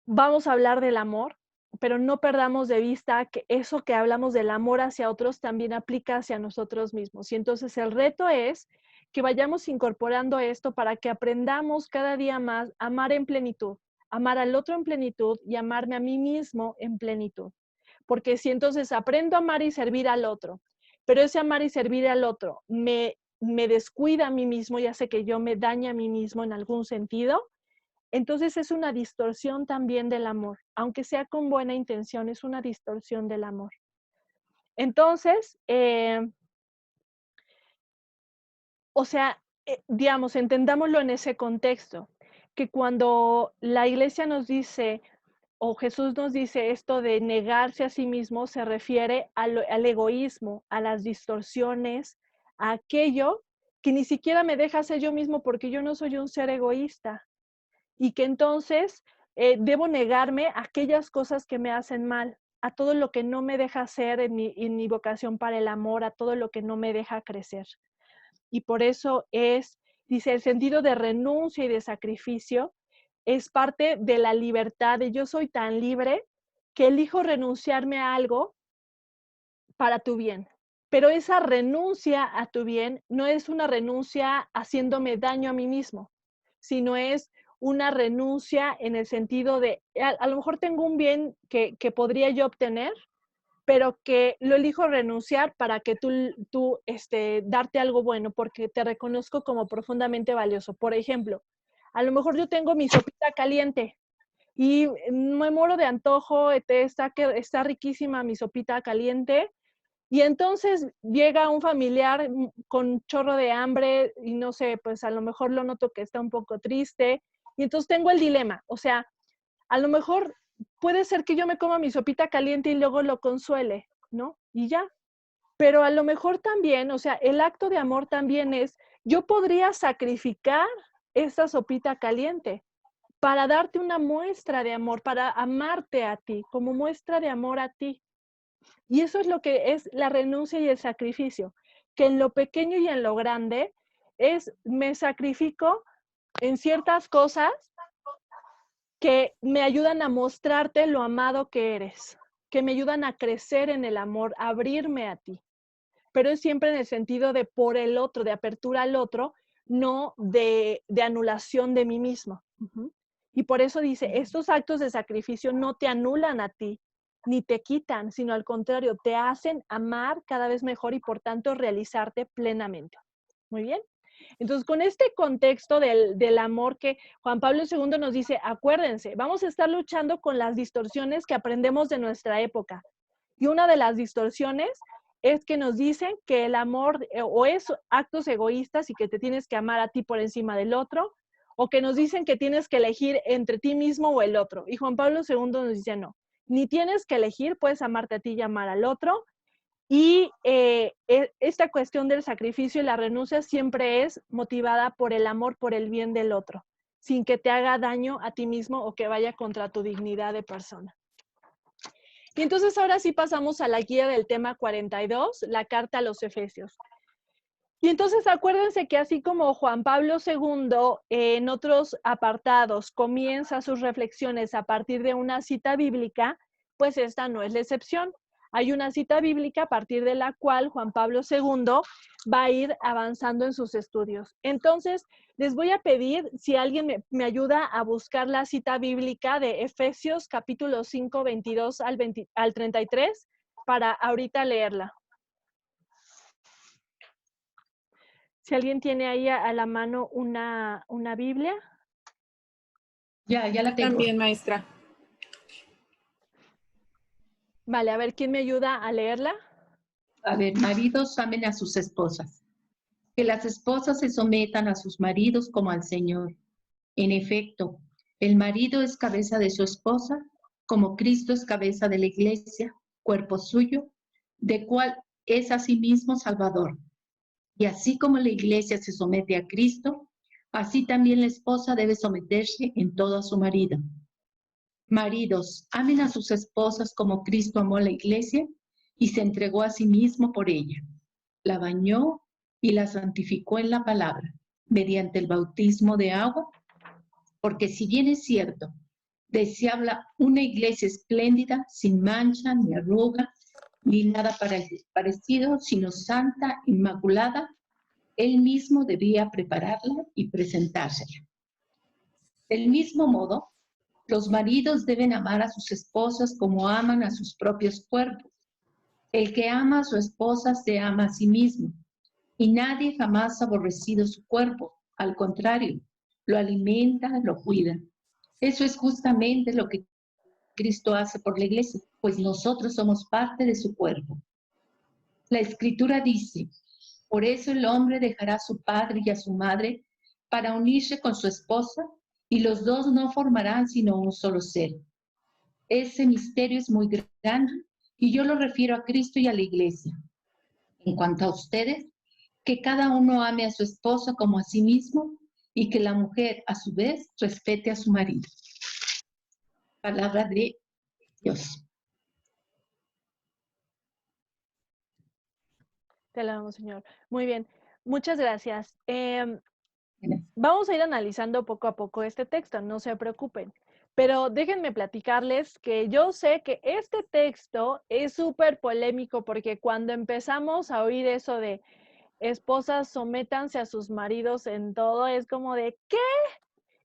Speaker 1: Vamos a hablar del amor, pero no perdamos de vista que eso que hablamos del amor hacia otros también aplica hacia nosotros mismos. Y entonces el reto es que vayamos incorporando esto para que aprendamos cada día más a amar en plenitud, amar al otro en plenitud y amarme a mí mismo en plenitud. Porque si entonces aprendo a amar y servir al otro, pero ese amar y servir al otro me descuida a mí mismo y hace que yo me dañe a mí mismo en algún sentido, entonces es una distorsión también del amor, aunque sea con buena intención, es una distorsión del amor. Entonces, o sea, digamos, entendámoslo en ese contexto, que cuando la iglesia nos dice, o Jesús nos dice esto de negarse a sí mismo, se refiere al egoísmo, a las distorsiones, a aquello que ni siquiera me deja ser yo mismo porque yo no soy un ser egoísta y que entonces debo negarme a aquellas cosas que me hacen mal, a todo lo que no me deja ser en mi vocación para el amor, a todo lo que no me deja crecer. Y por eso dice, el sentido de renuncia y de sacrificio es parte de la libertad, de yo soy tan libre que elijo renunciarme a algo para tu bien. Pero esa renuncia a tu bien no es una renuncia haciéndome daño a mí mismo, sino es una renuncia en el sentido de, a lo mejor tengo un bien que podría yo obtener, pero que lo elijo renunciar para que tú darte algo bueno, porque te reconozco como profundamente valioso. Por ejemplo, a lo mejor yo tengo mi sopita caliente y me muero de antojo, está riquísima mi sopita caliente, y entonces llega un familiar con chorro de hambre y no sé, pues a lo mejor lo noto que está un poco triste, y entonces tengo el dilema, o sea, a lo mejor puede ser que yo me coma mi sopita caliente y luego lo consuele, ¿no? Y ya. Pero a lo mejor también, o sea, el acto de amor también es, yo podría sacrificar esa sopita caliente para darte una muestra de amor, para amarte a ti, como muestra de amor a ti. Y eso es lo que es la renuncia y el sacrificio, que en lo pequeño y en lo grande me sacrifico en ciertas cosas que me ayudan a mostrarte lo amado que eres, que me ayudan a crecer en el amor, a abrirme a ti. Pero es siempre en el sentido de por el otro, de apertura al otro, no de anulación de mí mismo. Y por eso dice, estos actos de sacrificio no te anulan a ti, ni te quitan, sino al contrario, te hacen amar cada vez mejor y por tanto realizarte plenamente. Muy bien. Entonces, con este contexto del amor que Juan Pablo II nos dice, acuérdense, vamos a estar luchando con las distorsiones que aprendemos de nuestra época. Y una de las distorsiones es que nos dicen que el amor o es actos egoístas y que te tienes que amar a ti por encima del otro, o que nos dicen que tienes que elegir entre ti mismo o el otro. Y Juan Pablo II nos dice, no, ni tienes que elegir, puedes amarte a ti y amar al otro. Y esta cuestión del sacrificio y la renuncia siempre es motivada por el amor, por el bien del otro, sin que te haga daño a ti mismo o que vaya contra tu dignidad de persona. Y entonces ahora sí pasamos a la guía del tema 42, la carta a los Efesios. Y entonces acuérdense que así como Juan Pablo II en otros apartados comienza sus reflexiones a partir de una cita bíblica, pues esta no es la excepción. Hay una cita bíblica a partir de la cual Juan Pablo II va a ir avanzando en sus estudios. Entonces, les voy a pedir si alguien me ayuda a buscar la cita bíblica de Efesios capítulo 5, 22 al 33 para ahorita leerla. Si alguien tiene ahí a la mano una Biblia.
Speaker 2: Ya la tengo.
Speaker 3: También, maestra.
Speaker 1: Vale, a ver, ¿quién me ayuda a leerla?
Speaker 2: A ver, maridos amen a sus esposas. Que las esposas se sometan a sus maridos como al Señor. En efecto, el marido es cabeza de su esposa, como Cristo es cabeza de la iglesia, cuerpo suyo, de cual es asimismo Salvador. Y así como la iglesia se somete a Cristo, así también la esposa debe someterse en todo a su marido. Maridos, amen a sus esposas como Cristo amó a la iglesia y se entregó a sí mismo por ella. La bañó y la santificó en la palabra, mediante el bautismo de agua, porque si bien es cierto, deseaba una iglesia espléndida, sin mancha, ni arruga, ni nada parecido, sino santa, inmaculada, él mismo debía prepararla y presentársela. Del mismo modo, los maridos deben amar a sus esposas como aman a sus propios cuerpos. El que ama a su esposa se ama a sí mismo, y nadie jamás ha aborrecido su cuerpo. Al contrario, lo alimenta, lo cuida. Eso es justamente lo que Cristo hace por la iglesia, pues nosotros somos parte de su cuerpo. La Escritura dice, por eso el hombre dejará a su padre y a su madre para unirse con su esposa, y los dos no formarán sino un solo ser. Ese misterio es muy grande y yo lo refiero a Cristo y a la iglesia. En cuanto a ustedes, que cada uno ame a su esposa como a sí mismo y que la mujer, a su vez, respete a su marido. Palabra de Dios.
Speaker 1: Te la damos, Señor. Muy bien, muchas gracias. Vamos a ir analizando poco a poco este texto, no se preocupen. Pero déjenme platicarles que yo sé que este texto es súper polémico porque cuando empezamos a oír eso de esposas sométanse a sus maridos en todo, es como de ¿qué?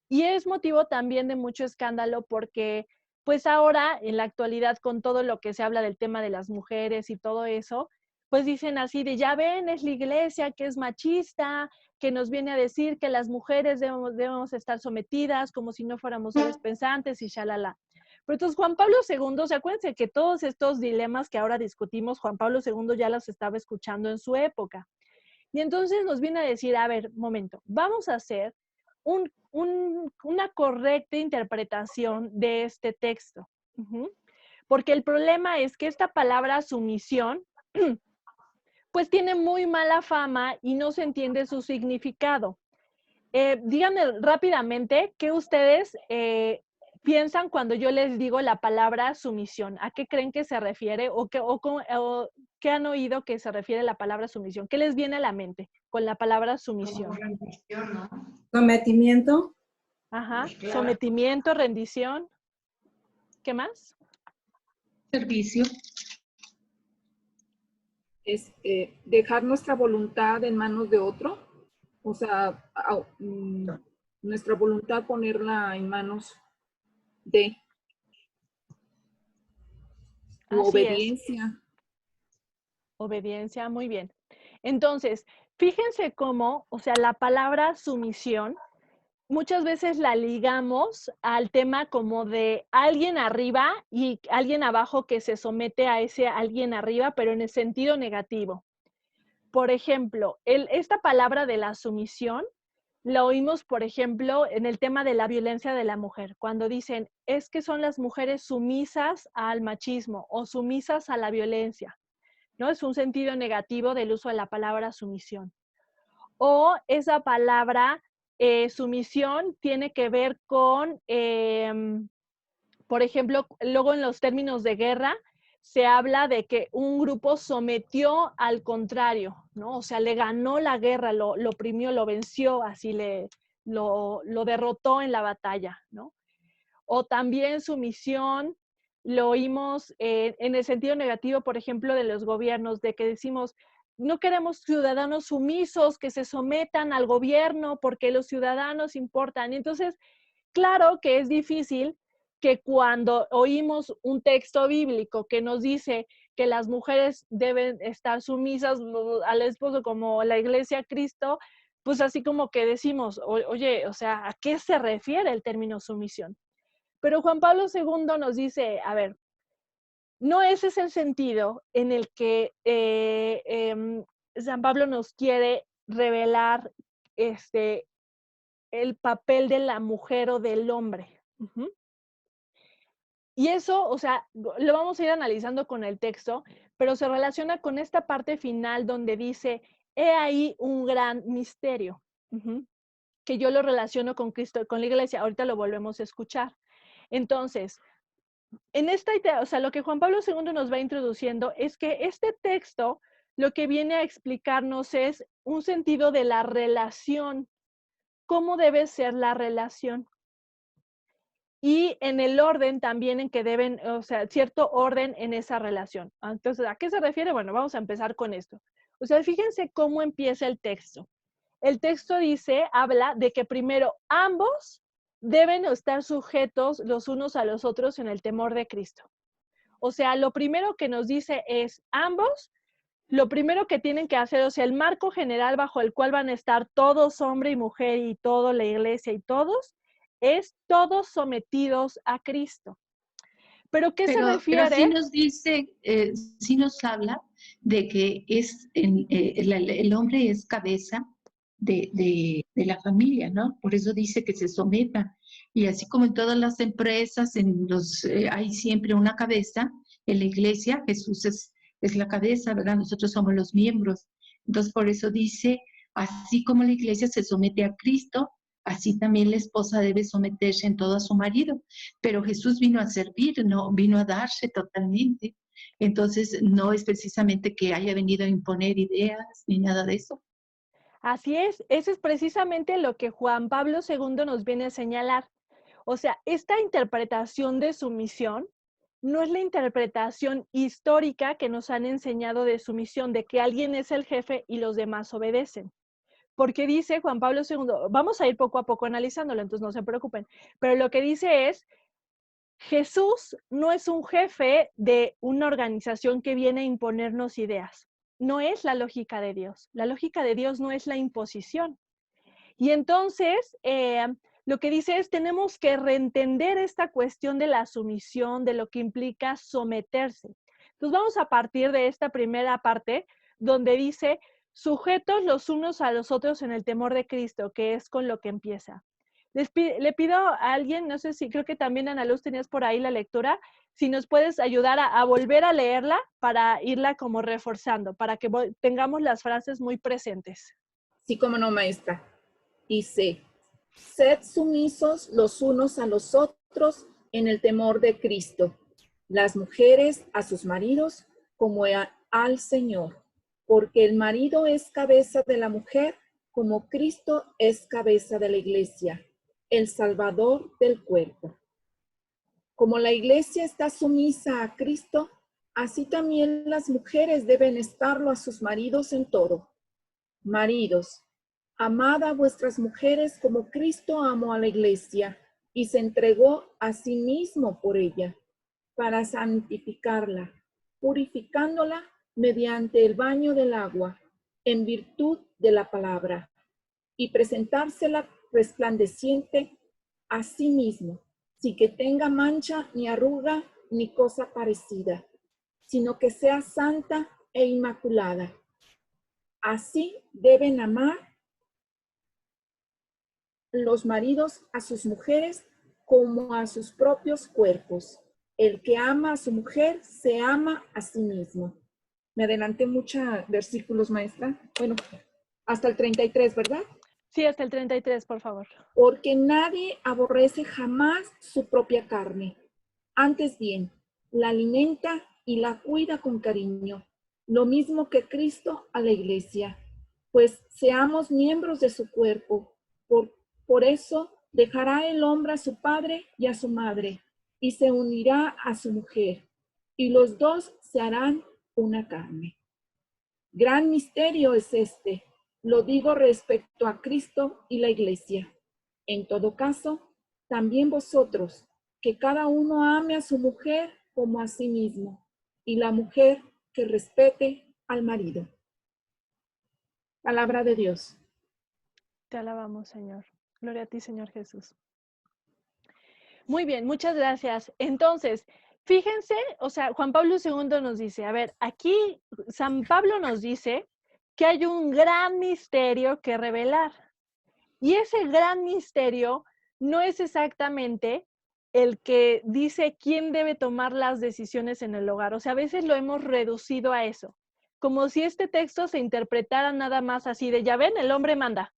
Speaker 1: Y es motivo también de mucho escándalo porque pues ahora en la actualidad con todo lo que se habla del tema de las mujeres y todo eso, pues dicen así de ya ven, es la iglesia que es machista, que nos viene a decir que las mujeres debemos estar sometidas como si no fuéramos seres pensantes y shalala. Pero entonces Juan Pablo II, ¿se acuérdense que todos estos dilemas que ahora discutimos, Juan Pablo II ya los estaba escuchando en su época? Y entonces nos viene a decir, a ver, momento, vamos a hacer una correcta interpretación de este texto. Porque el problema es que esta palabra sumisión, pues tiene muy mala fama y no se entiende su significado. Díganme rápidamente qué ustedes piensan cuando yo les digo la palabra sumisión. ¿A qué creen que se refiere o qué han oído que se refiere la palabra sumisión? ¿Qué les viene a la mente con la palabra sumisión?
Speaker 4: Sometimiento.
Speaker 1: Ajá, sometimiento, rendición. ¿Qué más?
Speaker 2: Servicio.
Speaker 3: Es dejar nuestra voluntad en manos de otro. O sea, nuestra voluntad ponerla en manos de tu
Speaker 1: Así es.
Speaker 3: obediencia.
Speaker 1: Obediencia, muy bien. Entonces, fíjense cómo, o sea, la palabra sumisión muchas veces la ligamos al tema como de alguien arriba y alguien abajo que se somete a ese alguien arriba, pero en el sentido negativo. Por ejemplo, esta palabra de la sumisión la oímos, por ejemplo, en el tema de la violencia de la mujer, cuando dicen, es que son las mujeres sumisas al machismo o sumisas a la violencia, ¿no? Es un sentido negativo del uso de la palabra sumisión. O esa palabra sumisión tiene que ver con, por ejemplo, luego en los términos de guerra, se habla de que un grupo sometió al contrario, ¿no? O sea, le ganó la guerra, lo oprimió, lo venció, así lo derrotó en la batalla, ¿no? O también sumisión, lo oímos en el sentido negativo, por ejemplo, de los gobiernos, de que decimos, no queremos ciudadanos sumisos que se sometan al gobierno porque los ciudadanos importan. Entonces, claro que es difícil que cuando oímos un texto bíblico que nos dice que las mujeres deben estar sumisas al esposo como la iglesia a Cristo, pues así como que decimos, oye, o sea, ¿a qué se refiere el término sumisión? Pero Juan Pablo II nos dice, a ver, no ese es el sentido en el que San Pablo nos quiere revelar el papel de la mujer o del hombre. Y eso, o sea, lo vamos a ir analizando con el texto, pero se relaciona con esta parte final donde dice, he ahí un gran misterio, que yo lo relaciono con Cristo, con la iglesia. Ahorita lo volvemos a escuchar. Entonces, en esta idea, o sea, lo que Juan Pablo II nos va introduciendo es que este texto lo que viene a explicarnos es un sentido de la relación, cómo debe ser la relación. Y en el orden también en que deben, o sea, cierto orden en esa relación. Entonces, ¿a qué se refiere? Bueno, vamos a empezar con esto. O sea, fíjense cómo empieza el texto. El texto dice, habla de que primero ambos deben estar sujetos los unos a los otros en el temor de Cristo. O sea, lo primero que nos dice es ambos, lo primero que tienen que hacer, o sea, el marco general bajo el cual van a estar todos, hombre y mujer y toda la iglesia y todos, es todos sometidos a Cristo. ¿Pero qué se refiere?
Speaker 2: Pero sí nos dice, sí nos habla de que el hombre es cabeza de la familia, ¿no? Por eso dice que se sometan. Y así como en todas las empresas, hay siempre una cabeza. En la iglesia Jesús es la cabeza, ¿verdad? Nosotros somos los miembros. Entonces, por eso dice, así como la iglesia se somete a Cristo, así también la esposa debe someterse en todo a su marido. Pero Jesús vino a servir, no vino a darse totalmente. Entonces, no es precisamente que haya venido a imponer ideas ni nada de eso.
Speaker 1: Así es, eso es precisamente lo que Juan Pablo II nos viene a señalar. O sea, esta interpretación de sumisión no es la interpretación histórica que nos han enseñado de sumisión, de que alguien es el jefe y los demás obedecen. Porque dice Juan Pablo II, vamos a ir poco a poco analizándolo, entonces no se preocupen, pero lo que dice es, Jesús no es un jefe de una organización que viene a imponernos ideas. No es la lógica de Dios. La lógica de Dios no es la imposición. Y entonces, lo que dice es, tenemos que reentender esta cuestión de la sumisión, de lo que implica someterse. Entonces, vamos a partir de esta primera parte, donde dice, sujetos los unos a los otros en el temor de Cristo, que es con lo que empieza. Le pido a alguien, no sé si creo que también Ana Luz tenías por ahí la lectura, si nos puedes ayudar a volver a leerla para irla como reforzando, para que tengamos las frases muy presentes.
Speaker 3: Sí, como no, maestra. Dice, sed sumisos los unos a los otros en el temor de Cristo. Las mujeres a sus maridos como al Señor, porque el marido es cabeza de la mujer, como Cristo es cabeza de la iglesia, el Salvador del cuerpo. Como la iglesia está sumisa a Cristo, así también las mujeres deben estarlo a sus maridos en todo. Maridos, amad a vuestras mujeres como Cristo amó a la iglesia y se entregó a sí mismo por ella, para santificarla, purificándola mediante el baño del agua, en virtud de la palabra, y presentársela resplandeciente a sí mismo, sin que tenga mancha ni arruga ni cosa parecida, sino que sea santa e inmaculada. Así deben amar los maridos a sus mujeres como a sus propios cuerpos. El que ama a su mujer se ama a sí mismo. Me adelanté muchos versículos, maestra. Bueno, hasta el 33, ¿verdad?
Speaker 1: Sí, hasta el 33, por favor.
Speaker 3: Porque nadie aborrece jamás su propia carne. Antes bien, la alimenta y la cuida con cariño, lo mismo que Cristo a la iglesia, pues seamos miembros de su cuerpo. Por eso dejará el hombre a su padre y a su madre, y se unirá a su mujer, y los dos se harán una carne. Gran misterio es este. Lo digo respecto a Cristo y la iglesia. En todo caso, también vosotros, que cada uno ame a su mujer como a sí mismo, y la mujer que respete al marido. Palabra de Dios.
Speaker 1: Te alabamos, Señor. Gloria a ti, Señor Jesús. Muy bien, muchas gracias. Entonces, fíjense, o sea, Juan Pablo II nos dice, a ver, aquí San Pablo nos dice que hay un gran misterio que revelar. Y ese gran misterio no es exactamente el que dice quién debe tomar las decisiones en el hogar. O sea, a veces lo hemos reducido a eso, como si este texto se interpretara nada más así de, ya ven, el hombre manda.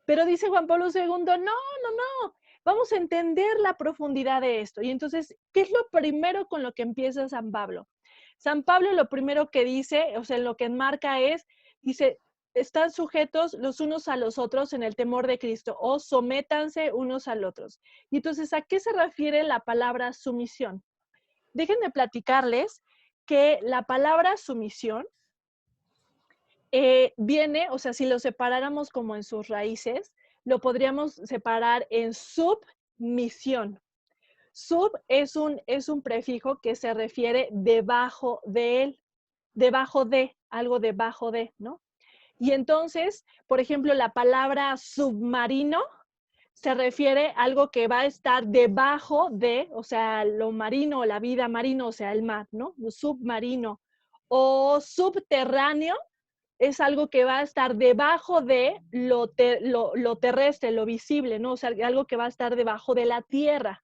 Speaker 1: Pero dice Juan Pablo II, no, vamos a entender la profundidad de esto. Y entonces, ¿qué es lo primero con lo que empieza San Pablo? San Pablo lo primero que dice, o sea, lo que enmarca es, dice, están sujetos los unos a los otros en el temor de Cristo o sométanse unos a los otros. Y entonces, ¿a qué se refiere la palabra sumisión? Déjenme platicarles que la palabra sumisión viene, o sea, si lo separáramos como en sus raíces, lo podríamos separar en submisión. Sub es un prefijo que se refiere debajo de él, debajo de, algo debajo de, ¿no? Y entonces, por ejemplo, la palabra submarino se refiere a algo que va a estar debajo de, o sea, lo marino, la vida marino, o sea, el mar, ¿no? Lo submarino. O subterráneo es algo que va a estar debajo de lo terrestre, lo visible, ¿no? O sea, algo que va a estar debajo de la tierra.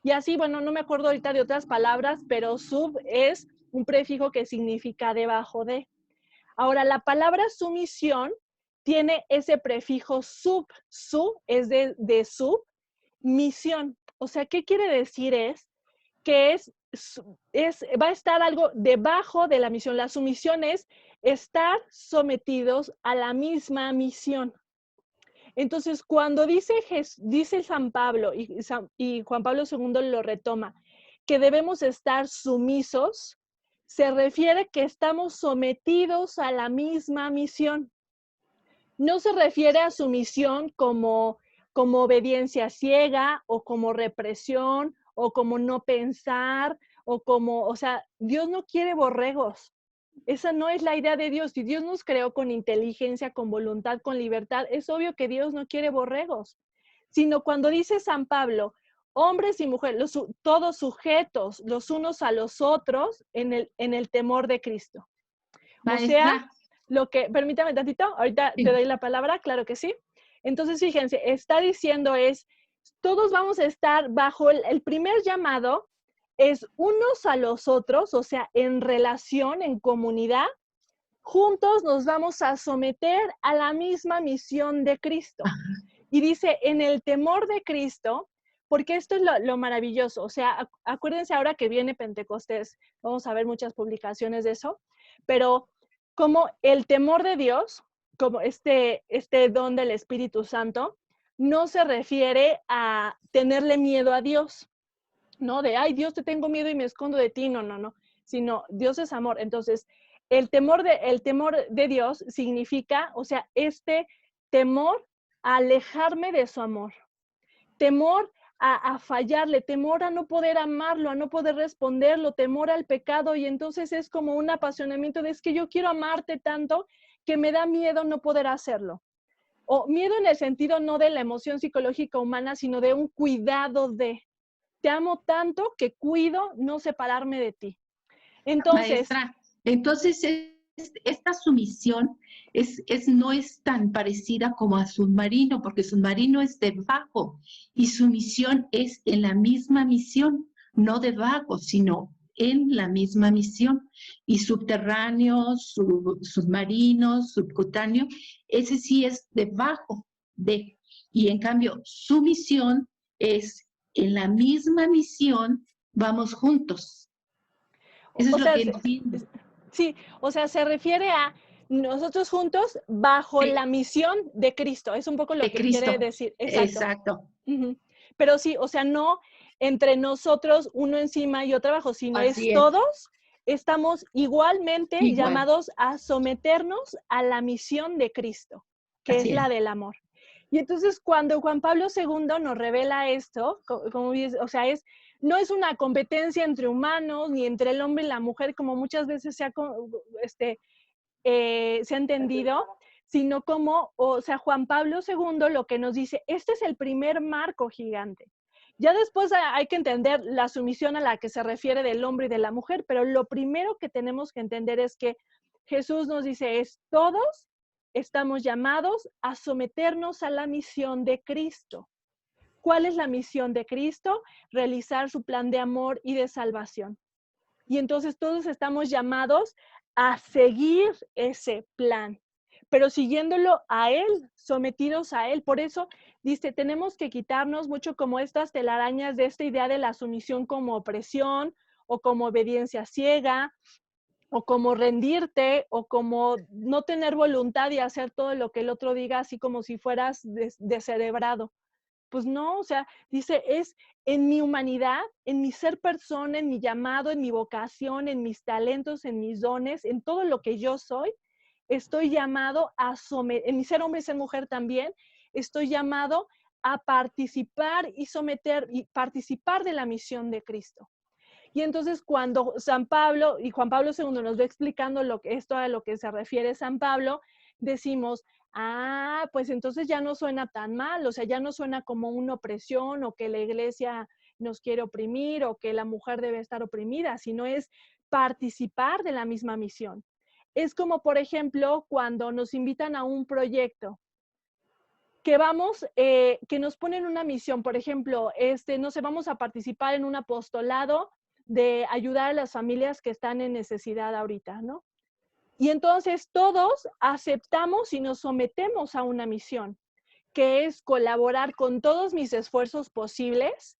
Speaker 1: Y así, bueno, no me acuerdo ahorita de otras palabras, pero sub es un prefijo que significa debajo de. Ahora, la palabra sumisión tiene ese prefijo sub. Sub es de sub, misión. O sea, ¿qué quiere decir? Es que va a estar algo debajo de la misión. La sumisión es estar sometidos a la misma misión. Entonces, cuando dice San Pablo y Juan Pablo II lo retoma, que debemos estar sumisos, se refiere que estamos sometidos a la misma misión. No se refiere a sumisión como obediencia ciega o como represión o como no pensar o sea, Dios no quiere borregos. Esa no es la idea de Dios. Si Dios nos creó con inteligencia, con voluntad, con libertad, es obvio que Dios no quiere borregos. Sino cuando dice San Pablo, hombres y mujeres, todos sujetos los unos a los otros en el temor de Cristo. O sea, permítame tantito, ahorita te doy la palabra, claro que sí. Entonces, fíjense, está diciendo todos vamos a estar bajo el primer llamado, es unos a los otros, o sea, en relación, en comunidad, juntos nos vamos a someter a la misma misión de Cristo. Y dice, en el temor de Cristo, porque esto es lo maravilloso, o sea, acuérdense ahora que viene Pentecostés, vamos a ver muchas publicaciones de eso, pero como el temor de Dios, como este don del Espíritu Santo, no se refiere a tenerle miedo a Dios, ¿no? De, ay, Dios, te tengo miedo y me escondo de ti, no, sino Dios es amor. Entonces, el temor de Dios significa, o sea, este temor a alejarme de su amor, temor a fallarle, temor a no poder amarlo, a no poder responderlo, temor al pecado, y entonces es como un apasionamiento de es que yo quiero amarte tanto que me da miedo no poder hacerlo. O miedo en el sentido no de la emoción psicológica humana, sino de un cuidado de, te amo tanto que cuido no separarme de ti. Entonces,
Speaker 2: maestra, entonces esta sumisión no es tan parecida como a submarino, porque submarino es debajo y sumisión es en la misma misión, no debajo, sino en la misma misión. Y subterráneo, submarino, subcutáneo, ese sí es debajo de. Y en cambio, sumisión es en la misma misión, vamos juntos. Eso es lo que entiendo.
Speaker 1: Sí, o sea, se refiere a nosotros juntos bajo
Speaker 2: Sí,
Speaker 1: la misión de Cristo. Es un poco lo
Speaker 2: de
Speaker 1: que quiere
Speaker 2: Cristo.
Speaker 1: decir. Exacto.
Speaker 2: Exacto.
Speaker 1: Pero sí, o sea, no entre nosotros uno encima y otro abajo, sino es
Speaker 2: Así es.
Speaker 1: todos estamos igualmente
Speaker 2: Igual.
Speaker 1: llamados a someternos a la misión de Cristo, que es
Speaker 2: Así
Speaker 1: la
Speaker 2: es.
Speaker 1: del amor. Y entonces cuando Juan Pablo II nos revela esto, o sea, no es una competencia entre humanos ni entre el hombre y la mujer, como muchas veces se ha entendido, sino como, o sea, Juan Pablo II lo que nos dice, este es el primer marco gigante. Ya después hay que entender la sumisión a la que se refiere del hombre y de la mujer, pero lo primero que tenemos que entender es que Jesús nos dice todos estamos llamados a someternos a la misión de Cristo. ¿Cuál es la misión de Cristo? Realizar su plan de amor y de salvación. Y entonces todos estamos llamados a seguir ese plan, pero siguiéndolo a Él, sometidos a Él. Por eso dice, tenemos que quitarnos mucho como estas telarañas de esta idea de la sumisión como opresión o como obediencia ciega o como rendirte o como no tener voluntad y hacer todo lo que el otro diga así como si fueras descerebrado. Pues no, o sea, dice, es en mi humanidad, en mi ser persona, en mi llamado, en mi vocación, en mis talentos, en mis dones, en todo lo que yo soy, estoy llamado a en mi ser hombre y ser mujer también, estoy llamado a participar y participar de la misión de Cristo. Y entonces cuando San Pablo y Juan Pablo II nos va explicando esto a lo que se refiere San Pablo, decimos, pues entonces ya no suena tan mal, o sea, ya no suena como una opresión o que la iglesia nos quiere oprimir o que la mujer debe estar oprimida, sino es participar de la misma misión. es como, por ejemplo, cuando nos invitan a un proyecto, que vamos, que nos ponen una misión, por ejemplo, no sé, vamos a participar en un apostolado de ayudar a las familias que están en necesidad ahorita, ¿no? Y entonces todos aceptamos y nos sometemos a una misión, que es colaborar con todos mis esfuerzos posibles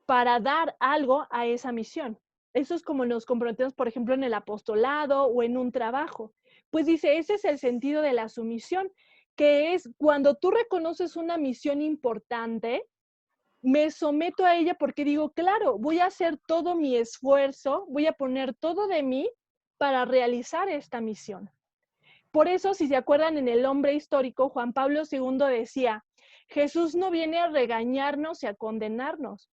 Speaker 1: para dar algo a esa misión. Eso es como nos comprometemos, por ejemplo, en el apostolado o en un trabajo. Pues dice, ese es el sentido de la sumisión, que es cuando tú reconoces una misión importante, me someto a ella porque digo, claro, voy a hacer todo mi esfuerzo, voy a poner todo de mí para realizar esta misión. Por eso, si se acuerdan, en El hombre histórico, Juan Pablo II decía, Jesús no viene a regañarnos y a condenarnos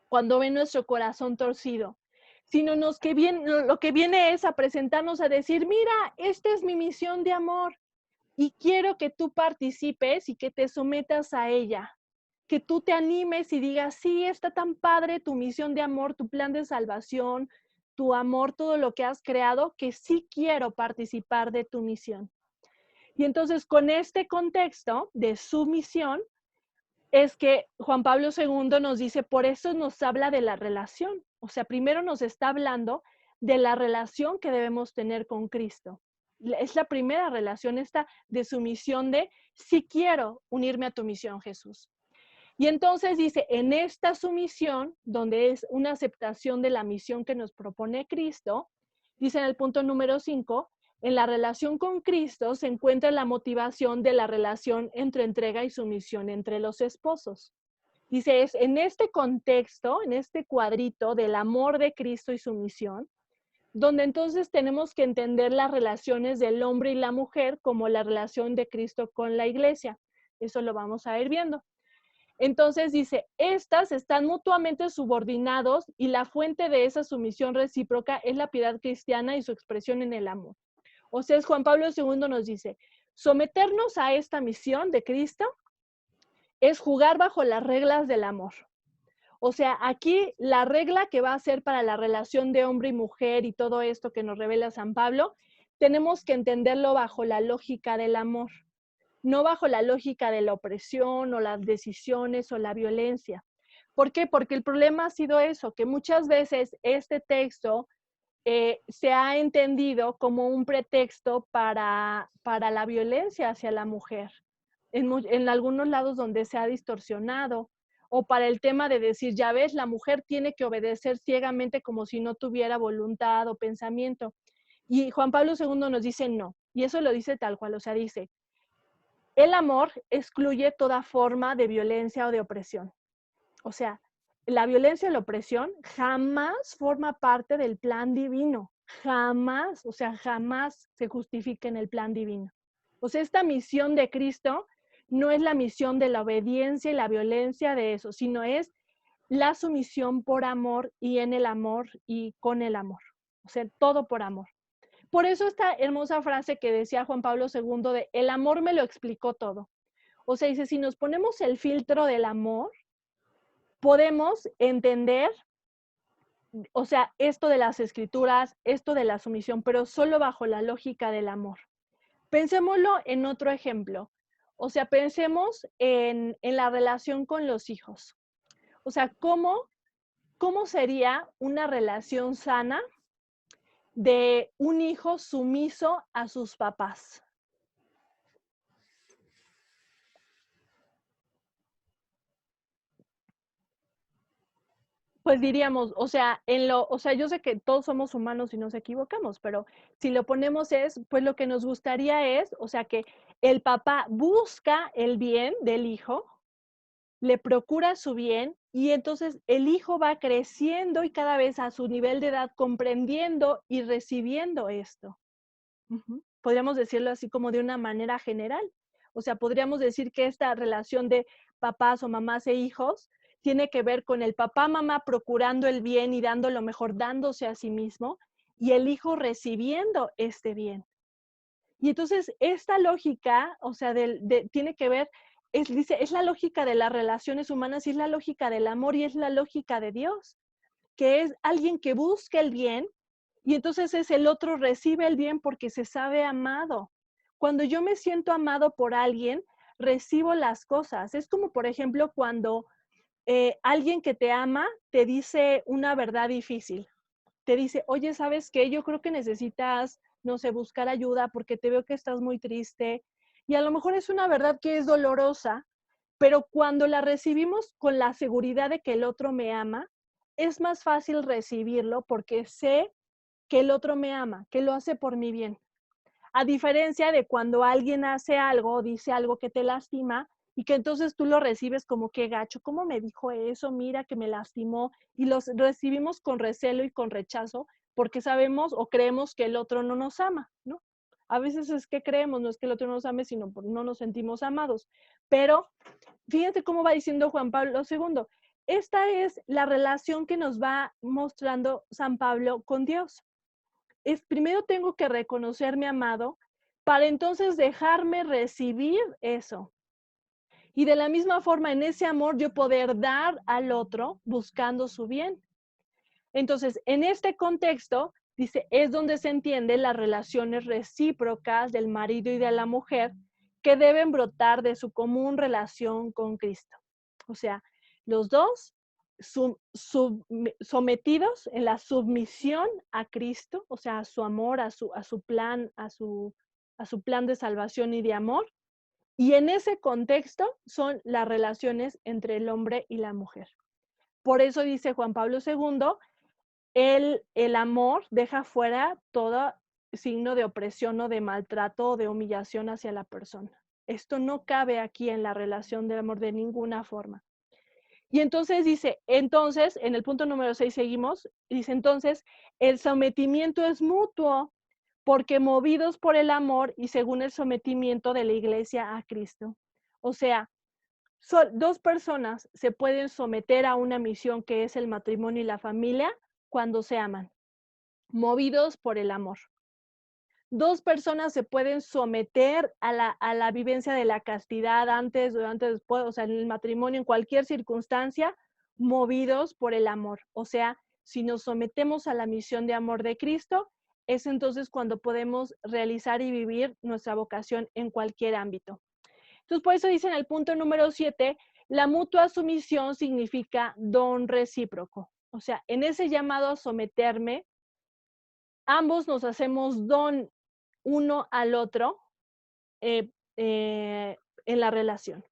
Speaker 1: cuando ve nuestro corazón torcido, sino lo que viene es a presentarnos a decir, mira, esta es mi misión de amor y quiero que tú participes y que te sometas a ella, que tú te animes y digas, sí, está tan padre tu misión de amor, tu plan de salvación, tu amor, todo lo que has creado, que sí quiero participar de tu misión. Y entonces, con este contexto de su misión, es que Juan Pablo II nos dice, por eso nos habla de la relación. O sea, primero nos está hablando de la relación que debemos tener con Cristo. Es la primera relación esta de su misión de, sí quiero unirme a tu misión, Jesús. Y entonces dice, en esta sumisión, donde es una aceptación de la misión que nos propone Cristo, dice en el punto número 5, en la relación con Cristo se encuentra la motivación de la relación entre entrega y sumisión entre los esposos. Dice, es en este contexto, en este cuadrito del amor de Cristo y sumisión, donde entonces tenemos que entender las relaciones del hombre y la mujer como la relación de Cristo con la iglesia. Eso lo vamos a ir viendo. Entonces dice, estas están mutuamente subordinados y la fuente de esa sumisión recíproca es la piedad cristiana y su expresión en el amor. O sea, Juan Pablo II nos dice, someternos a esta misión de Cristo es jugar bajo las reglas del amor. O sea, aquí la regla que va a ser para la relación de hombre y mujer y todo esto que nos revela San Pablo, tenemos que entenderlo bajo la lógica del amor, no bajo la lógica de la opresión o las decisiones o la violencia. ¿Por qué? Porque el problema ha sido eso, que muchas veces este texto se ha entendido como un pretexto para la violencia hacia la mujer, en algunos lados donde se ha distorsionado, o para el tema de decir, ya ves, la mujer tiene que obedecer ciegamente como si no tuviera voluntad o pensamiento. Y Juan Pablo II nos dice no, y eso lo dice tal cual, o sea, dice, el amor excluye toda forma de violencia o de opresión. O sea, la violencia y la opresión jamás forma parte del plan divino. Jamás, o sea, jamás se justifica en el plan divino. O sea, esta misión de Cristo no es la misión de la obediencia y la violencia de eso, sino es la sumisión por amor y en el amor y con el amor. O sea, todo por amor. Por eso esta hermosa frase que decía Juan Pablo II de el amor me lo explicó todo. O sea, dice, si nos ponemos el filtro del amor, podemos entender, o sea, esto de las escrituras, esto de la sumisión, pero solo bajo la lógica del amor. Pensémoslo en otro ejemplo. O sea, pensemos en la relación con los hijos. O sea, ¿cómo sería una relación sana de un hijo sumiso a sus papás? Pues diríamos, o sea, yo sé que todos somos humanos y nos equivocamos, pero si lo ponemos pues lo que nos gustaría es, o sea, que el papá busca el bien del hijo, le procura su bien y entonces el hijo va creciendo y cada vez a su nivel de edad comprendiendo y recibiendo esto. Podríamos decirlo así como de una manera general. O sea, podríamos decir que esta relación de papás o mamás e hijos tiene que ver con el papá, mamá procurando el bien y dando lo mejor, dándose a sí mismo, y el hijo recibiendo este bien. Y entonces esta lógica, o sea, tiene que ver, es la lógica de las relaciones humanas y es la lógica del amor y es la lógica de Dios, que es alguien que busca el bien Y entonces es el otro recibe el bien porque se sabe amado. Cuando yo me siento amado por alguien, recibo las cosas. Es como, por ejemplo, cuando alguien que te ama te dice una verdad difícil. Te dice, oye, ¿sabes qué? Yo creo que necesitas, no sé, buscar ayuda porque te veo que estás muy triste. Y a lo mejor es una verdad que es dolorosa, pero cuando la recibimos con la seguridad de que el otro me ama, es más fácil recibirlo porque sé que el otro me ama, que lo hace por mi bien. A diferencia de cuando alguien hace algo, dice algo que te lastima y que entonces tú lo recibes como que gacho, ¿cómo me dijo eso? Mira que me lastimó, y los recibimos con recelo y con rechazo porque sabemos o creemos que el otro no nos ama, ¿no? A veces es que creemos, no es que el otro nos ame, sino porque no nos sentimos amados. Pero fíjense cómo va diciendo Juan Pablo II. Esta es la relación que nos va mostrando San Pablo con Dios. Es primero tengo que reconocerme amado para entonces dejarme recibir eso. Y de la misma forma, en ese amor yo poder dar al otro buscando su bien. Entonces, en este contexto, dice, es donde se entienden las relaciones recíprocas del marido y de la mujer que deben brotar de su común relación con Cristo. O sea, los dos sometidos en la submisión a Cristo, o sea, a su amor, a su plan, a su plan de salvación y de amor. Y en ese contexto son las relaciones entre el hombre y la mujer. Por eso dice Juan Pablo II, el amor deja fuera todo signo de opresión o de maltrato o de humillación hacia la persona. Esto no cabe aquí en la relación de amor de ninguna forma. Y entonces dice, entonces, en el punto número 6 seguimos, dice, entonces, el sometimiento es mutuo, porque movidos por el amor y según el sometimiento de la iglesia a Cristo. O sea, dos personas se pueden someter a una misión que es el matrimonio y la familia cuando se aman, movidos por el amor. Dos personas se pueden someter a la vivencia de la castidad antes, durante, después, o sea, en el matrimonio, en cualquier circunstancia, movidos por el amor. O sea, si nos sometemos a la misión de amor de Cristo, es entonces cuando podemos realizar y vivir nuestra vocación en cualquier ámbito. Entonces, por eso dice en el punto número 7, la mutua sumisión significa don recíproco. O sea, en ese llamado a someterme, ambos nos hacemos don uno al otro en la relación.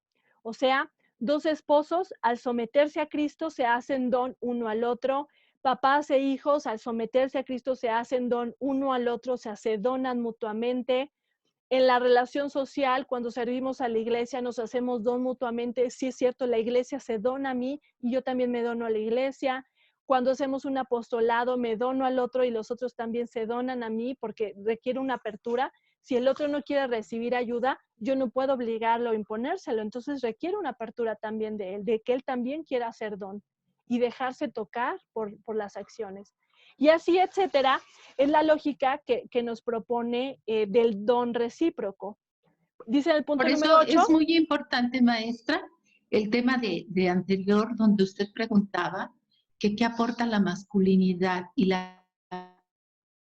Speaker 1: O sea, dos esposos al someterse a Cristo se hacen don uno al otro. Papás e hijos al someterse a Cristo se hacen don uno al otro, se donan mutuamente. En la relación social, cuando servimos a la iglesia, nos hacemos don mutuamente. Sí es cierto, la iglesia se dona a mí y yo también me dono a la iglesia. Cuando hacemos un apostolado, me dono al otro y los otros también se donan a mí porque requiere una apertura. Si el otro no quiere recibir ayuda, yo no puedo obligarlo o imponérselo. Entonces requiere una apertura también de él, de que él también quiera hacer don y dejarse tocar por las acciones. Y así, etcétera, es la lógica que nos propone del don recíproco. Dice en el punto
Speaker 2: Por
Speaker 1: número
Speaker 2: eso
Speaker 1: 8.
Speaker 2: es muy importante, maestra, el tema de anterior, donde usted preguntaba que qué aporta la masculinidad y la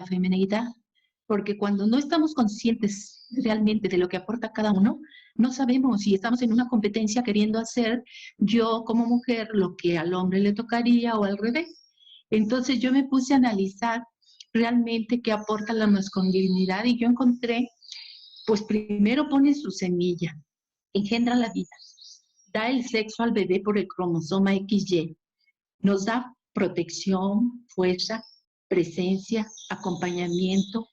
Speaker 2: feminidad, porque cuando no estamos conscientes realmente de lo que aporta cada uno, no sabemos si estamos en una competencia queriendo hacer yo como mujer lo que al hombre le tocaría o al revés. Entonces yo me puse a analizar realmente qué aporta la masculinidad y yo encontré, pues primero pone su semilla, engendra la vida, da el sexo al bebé por el cromosoma XY, nos da protección, fuerza, presencia, acompañamiento,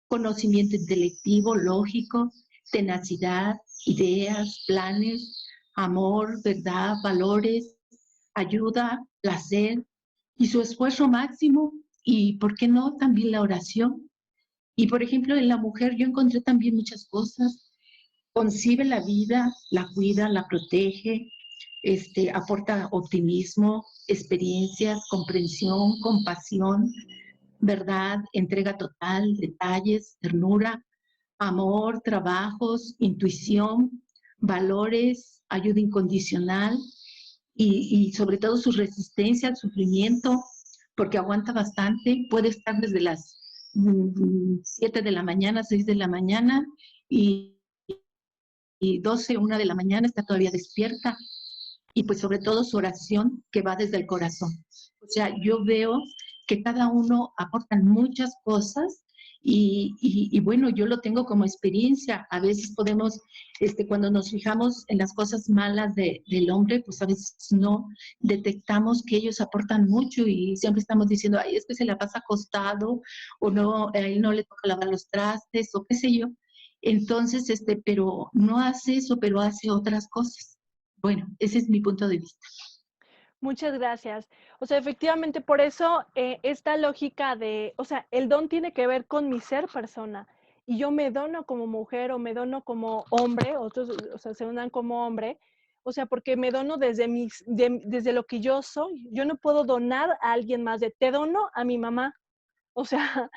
Speaker 2: conocimiento intelectivo, lógico, tenacidad, ideas, planes, amor, verdad, valores, ayuda, placer y su esfuerzo máximo y, ¿por qué no?, también la oración. Y, por ejemplo, en la mujer yo encontré también muchas cosas. Concibe la vida, la cuida, la protege, aporta optimismo, experiencias, comprensión, compasión, verdad, entrega total, detalles, ternura, amor, trabajos, intuición, valores, ayuda incondicional y sobre todo su resistencia al sufrimiento, porque aguanta bastante, puede estar desde las 7 de la mañana, 6 de la mañana y 12, 1 de la mañana está todavía despierta. Y pues sobre todo su oración que va desde el corazón. O sea, yo veo que cada uno aporta muchas cosas y bueno, yo lo tengo como experiencia. A veces podemos, cuando nos fijamos en las cosas malas del hombre, pues a veces no detectamos que ellos aportan mucho y siempre estamos diciendo, ay, es que se la pasa acostado o no, a él no le toca lavar los trastes o qué sé yo. Entonces, pero no hace eso, pero hace otras cosas. Bueno, ese es mi punto de vista.
Speaker 1: Muchas gracias. O sea, efectivamente, por eso esta lógica de, o sea, el don tiene que ver con mi ser persona. Y yo me dono como mujer o me dono como hombre, otros, o sea, se donan como hombre, o sea, porque me dono desde lo que yo soy. Yo no puedo donar a alguien más de, te dono a mi mamá. O sea,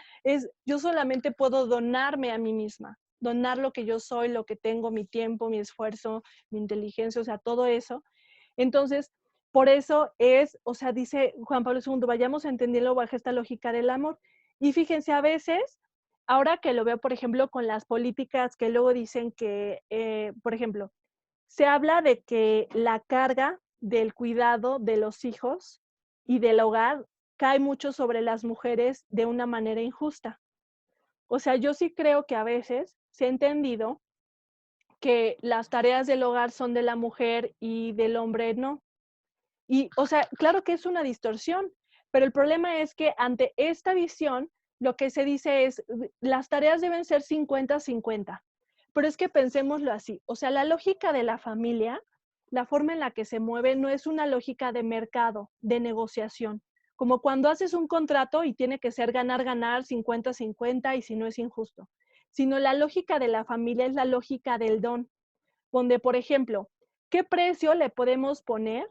Speaker 1: yo solamente puedo donarme a mí misma, donar lo que yo soy, lo que tengo, mi tiempo, mi esfuerzo, mi inteligencia, o sea, todo eso. Entonces, por eso o sea, dice Juan Pablo II, vayamos entendiendo bajo esta lógica del amor. Y fíjense, a veces, ahora que lo veo, por ejemplo, con las políticas que luego dicen que, por ejemplo, se habla de que la carga del cuidado de los hijos y del hogar cae mucho sobre las mujeres de una manera injusta. O sea, yo sí creo que a veces se ha entendido que las tareas del hogar son de la mujer y del hombre no. Y, o sea, claro que es una distorsión, pero el problema es que ante esta visión, lo que se dice es, las tareas deben ser 50-50. Pero es que pensémoslo así, o sea, la lógica de la familia, la forma en la que se mueve, no es una lógica de mercado, de negociación. Como cuando haces un contrato y tiene que ser ganar, 50-50 y si no es injusto. Sino la lógica de la familia es la lógica del don, donde, por ejemplo, ¿qué precio le podemos poner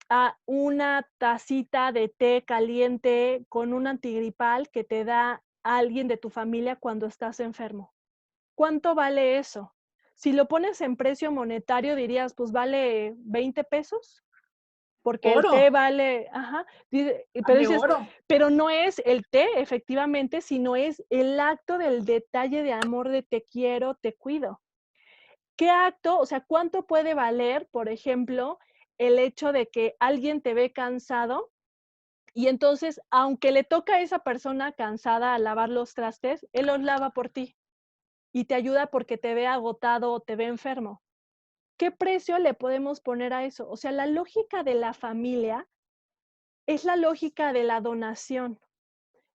Speaker 1: a una tacita de té caliente con un antigripal que te da alguien de tu familia cuando estás enfermo? ¿Cuánto vale eso? Si lo pones en precio monetario, dirías, pues vale 20 pesos, porque el té
Speaker 3: Oro,
Speaker 1: vale, ajá, pero
Speaker 3: vale
Speaker 1: dices,
Speaker 3: oro.
Speaker 1: pero no es el té, efectivamente, sino es el acto del detalle de amor de te quiero, te cuido. ¿Qué acto, o sea, cuánto puede valer, por ejemplo, el hecho de que alguien te ve cansado y entonces, aunque le toca a esa persona cansada a lavar los trastes, él los lava por ti y te ayuda porque te ve agotado o te ve enfermo? ¿Qué precio le podemos poner a eso? O sea, la lógica de la familia es la lógica de la donación,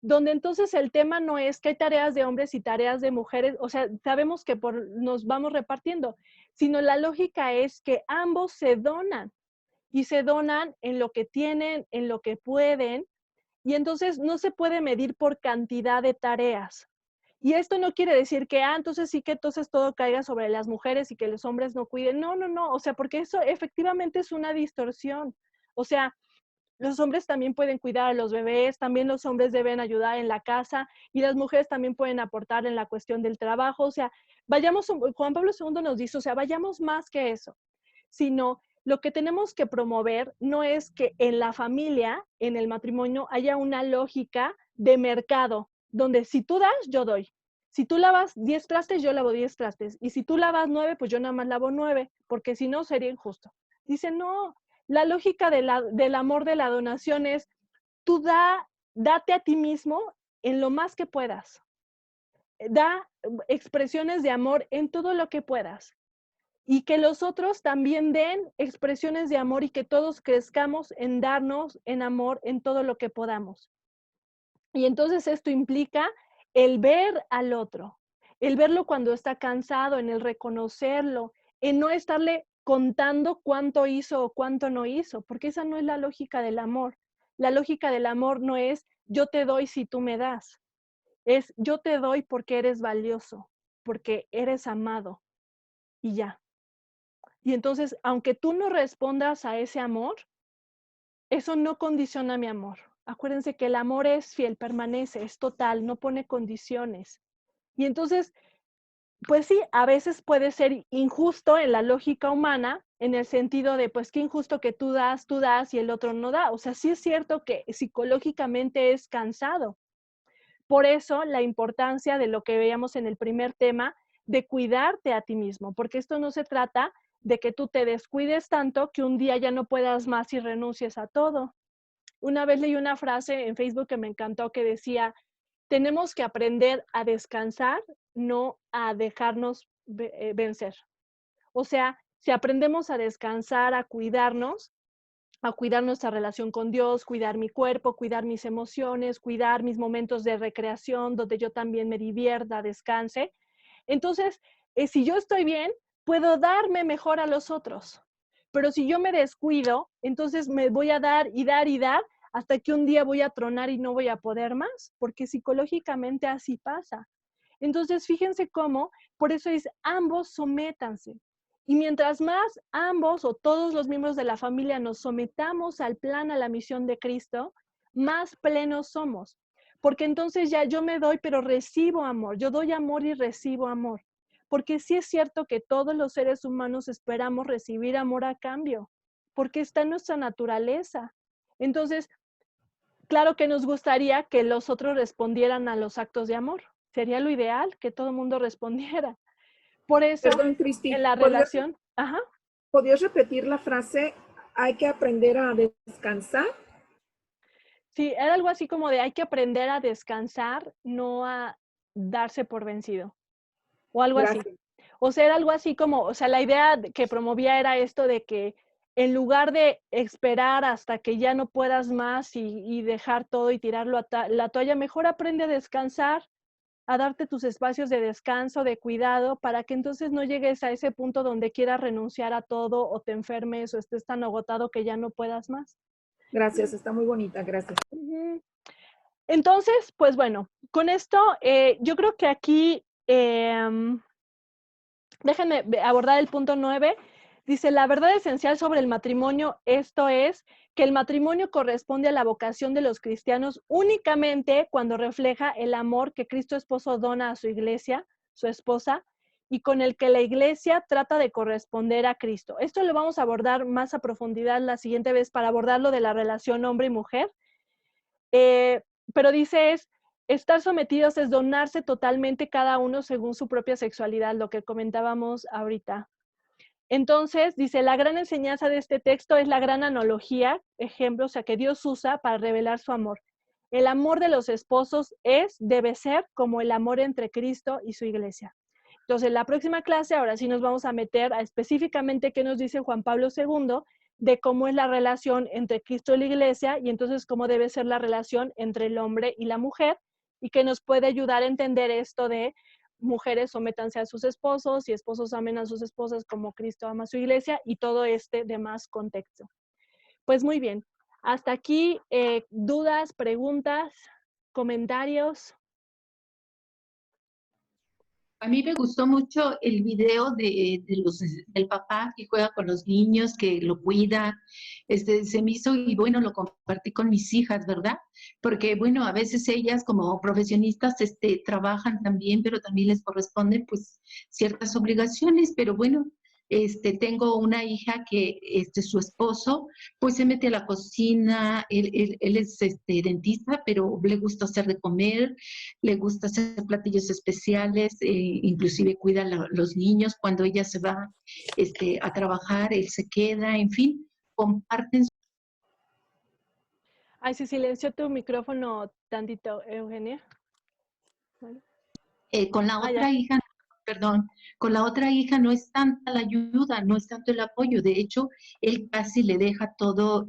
Speaker 1: donde entonces el tema no es que hay tareas de hombres y tareas de mujeres, o sea, sabemos que nos vamos repartiendo, sino la lógica es que ambos se donan y se donan en lo que tienen, en lo que pueden, y entonces no se puede medir por cantidad de tareas. Y esto no quiere decir que, entonces sí que entonces todo caiga sobre las mujeres y que los hombres no cuiden. No, no, no, o sea, porque eso efectivamente es una distorsión. O sea, los hombres también pueden cuidar a los bebés, también los hombres deben ayudar en la casa y las mujeres también pueden aportar en la cuestión del trabajo. O sea, Juan Pablo II nos dice, o sea, vayamos más que eso, sino lo que tenemos que promover no es que en la familia, en el matrimonio, haya una lógica de mercado, donde si tú das, yo doy. Si tú lavas 10 trastes, yo lavo 10 trastes. Y si tú lavas 9, pues yo nada más lavo 9, porque si no sería injusto. Dice, no, la lógica del amor de la donación es, tú date a ti mismo en lo más que puedas. Da expresiones de amor en todo lo que puedas. Y que los otros también den expresiones de amor y que todos crezcamos en darnos en amor en todo lo que podamos. Y entonces esto implica el ver al otro, el verlo cuando está cansado, en el reconocerlo, en no estarle contando cuánto hizo o cuánto no hizo, porque esa no es la lógica del amor. La lógica del amor no es yo te doy si tú me das, es yo te doy porque eres valioso, porque eres amado y ya. Y entonces, aunque tú no respondas a ese amor, eso no condiciona mi amor. Acuérdense que el amor es fiel, permanece, es total, no pone condiciones. Y entonces, pues sí, a veces puede ser injusto en la lógica humana, en el sentido de, pues qué injusto que tú das y el otro no da. O sea, sí es cierto que psicológicamente es cansado, Por eso la importancia de lo que veíamos en el primer tema, de cuidarte a ti mismo, porque esto no se trata de que tú te descuides tanto que un día ya no puedas más y renuncies a todo. Una vez leí una frase en Facebook que me encantó que decía, tenemos que aprender a descansar, no a dejarnos vencer. O sea, si aprendemos a descansar, a cuidar nuestra relación con Dios, cuidar mi cuerpo, cuidar mis emociones, cuidar mis momentos de recreación, donde yo también me divierta, descanse. Entonces, si yo estoy bien, puedo darme mejor a los otros. Pero si yo me descuido, entonces me voy a dar y dar y dar hasta que un día voy a tronar y no voy a poder más, porque psicológicamente así pasa. Entonces, fíjense cómo, por eso es ambos sométanse. Y mientras más ambos o todos los miembros de la familia nos sometamos al plan, a la misión de Cristo, más plenos somos. Porque entonces ya yo me doy, pero recibo amor. Yo doy amor y recibo amor. Porque sí es cierto que todos los seres humanos esperamos recibir amor a cambio, porque está en nuestra naturaleza. Entonces, claro que nos gustaría que los otros respondieran a los actos de amor. Sería lo ideal que todo el mundo respondiera. Por eso,
Speaker 3: Perdón, Cristi,
Speaker 1: en la relación, ajá,
Speaker 3: ¿podrías repetir la frase? Hay que aprender a descansar.
Speaker 1: sí, era algo así como de hay que aprender a descansar, no a darse por vencido, o algo así.
Speaker 3: Gracias.
Speaker 1: O sea, era algo así como, o sea, la idea que promovía era esto de que en lugar de esperar hasta que ya no puedas más y dejar todo y tirarlo a la toalla, mejor aprende a descansar, a darte tus espacios de descanso, de cuidado, para que entonces no llegues a ese punto donde quieras renunciar a todo o te enfermes o estés tan agotado que ya no puedas más.
Speaker 3: Gracias, está muy bonita, gracias.
Speaker 1: Ujú. Entonces, pues bueno, con esto yo creo que aquí, déjenme abordar el punto 9. Dice, la verdad esencial sobre el matrimonio, esto es que el matrimonio corresponde a la vocación de los cristianos únicamente cuando refleja el amor que Cristo esposo dona a su iglesia, su esposa, y con el que la iglesia trata de corresponder a Cristo. Esto lo vamos a abordar más a profundidad la siguiente vez para abordar lo de la relación hombre y mujer. Pero dice estar sometidos es donarse totalmente cada uno según su propia sexualidad, lo que comentábamos ahorita. Entonces, dice, la gran enseñanza de este texto es la gran analogía, ejemplo, o sea, que Dios usa para revelar su amor. El amor de los esposos debe ser como el amor entre Cristo y su iglesia. Entonces, en la próxima clase, ahora sí nos vamos a meter a específicamente qué nos dice Juan Pablo II de cómo es la relación entre Cristo y la iglesia y entonces cómo debe ser la relación entre el hombre y la mujer y que nos puede ayudar a entender esto de mujeres sométanse a sus esposos y esposos amen a sus esposas como Cristo ama a su iglesia y todo este demás contexto. Pues muy bien, hasta aquí dudas, preguntas, comentarios.
Speaker 2: A mí me gustó mucho el video del papá que juega con los niños, que lo cuida. Se me hizo, y bueno, lo compartí con mis hijas, ¿verdad? Porque, bueno, a veces ellas como profesionistas trabajan también, pero también les corresponden pues ciertas obligaciones. Pero bueno, tengo una hija que su esposo pues se mete a la cocina, él es dentista, pero le gusta hacer de comer, le gusta hacer platillos especiales, inclusive cuida a los niños. Cuando ella se va a trabajar, él se queda, en fin, comparten.
Speaker 1: Ay, se silenció tu micrófono tantito, Eugenia. ¿Vale?
Speaker 2: Con la
Speaker 1: Ya.
Speaker 2: otra hija, perdón, con la otra hija no es tanta la ayuda, no es tanto el apoyo. De hecho, él casi le deja todo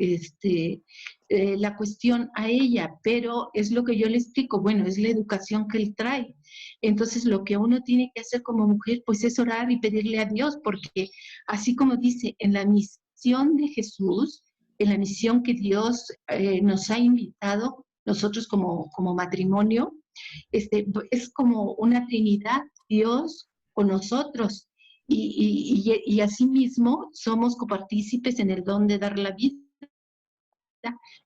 Speaker 2: la cuestión a ella, pero es lo que yo le explico, bueno, es la educación que él trae. Entonces, lo que uno tiene que hacer como mujer, pues es orar y pedirle a Dios, porque así como dice, en la misión de Jesús, en la misión que Dios nos ha invitado, nosotros como matrimonio, es como una Trinidad, Dios con nosotros. Y asimismo somos copartícipes en el don de dar la vida,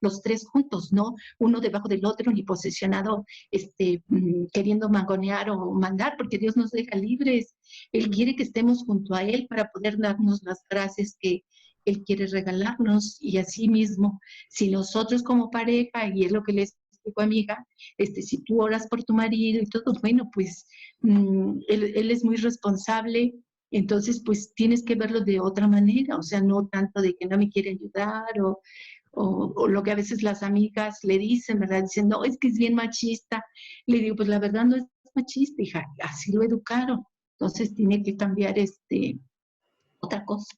Speaker 2: los tres juntos, ¿no? Uno debajo del otro, ni posesionado, queriendo mangonear o mandar, porque Dios nos deja libres. Él quiere que estemos junto a Él para poder darnos las gracias que Él quiere regalarnos. Y asimismo, si nosotros como pareja, y es lo que les digo, amiga, si tú oras por tu marido y todo, bueno, pues él es muy responsable, entonces pues tienes que verlo de otra manera, o sea, no tanto de que no me quiere ayudar o lo que a veces las amigas le dicen, ¿verdad? Dicen, no, es que es bien machista. Le digo, pues la verdad no es machista, hija, así lo educaron. Entonces tiene que cambiar otra cosa.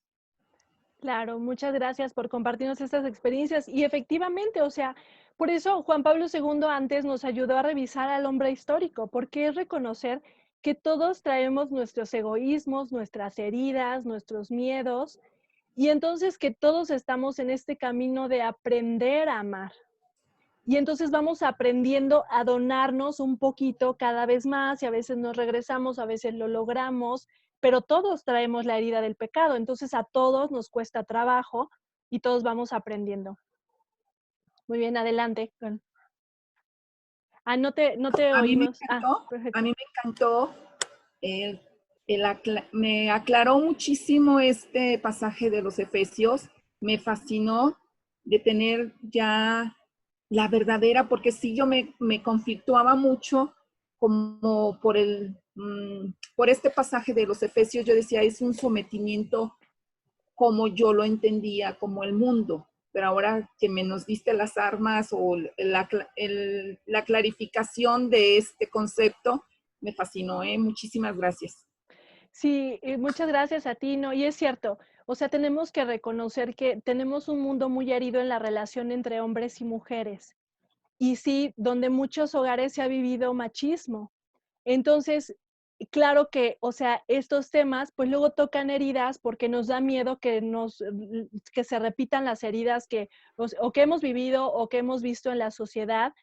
Speaker 1: Claro, muchas gracias por compartirnos estas experiencias. Y efectivamente, o sea, por eso Juan Pablo II antes nos ayudó a revisar al hombre histórico, porque es reconocer que todos traemos nuestros egoísmos, nuestras heridas, nuestros miedos, y entonces que todos estamos en este camino de aprender a amar. Y entonces vamos aprendiendo a donarnos un poquito cada vez más y a veces nos regresamos, a veces lo logramos, pero todos traemos la herida del pecado, entonces a todos nos cuesta trabajo y todos vamos aprendiendo. Muy bien, adelante. No te
Speaker 3: A mí me
Speaker 1: oímos.
Speaker 3: encantó,
Speaker 1: Perfecto.
Speaker 3: a mí me encantó, me aclaró muchísimo este pasaje de los Efesios, me fascinó de tener ya la verdadera, porque sí yo me conflictuaba mucho como por este pasaje de los Efesios, yo decía, es un sometimiento como yo lo entendía, como el mundo. Pero ahora que me nos diste las armas o la clarificación de este concepto, me fascinó, ¿eh? Muchísimas gracias.
Speaker 1: Sí, muchas gracias a ti, ¿no? Y es cierto, o sea, tenemos que reconocer que tenemos un mundo muy herido en la relación entre hombres y mujeres. Y sí, donde muchos hogares se ha vivido machismo. Entonces, claro que, o sea, estos temas, pues luego tocan heridas porque nos da miedo que se repitan las heridas o que hemos vivido o que hemos visto en la sociedad.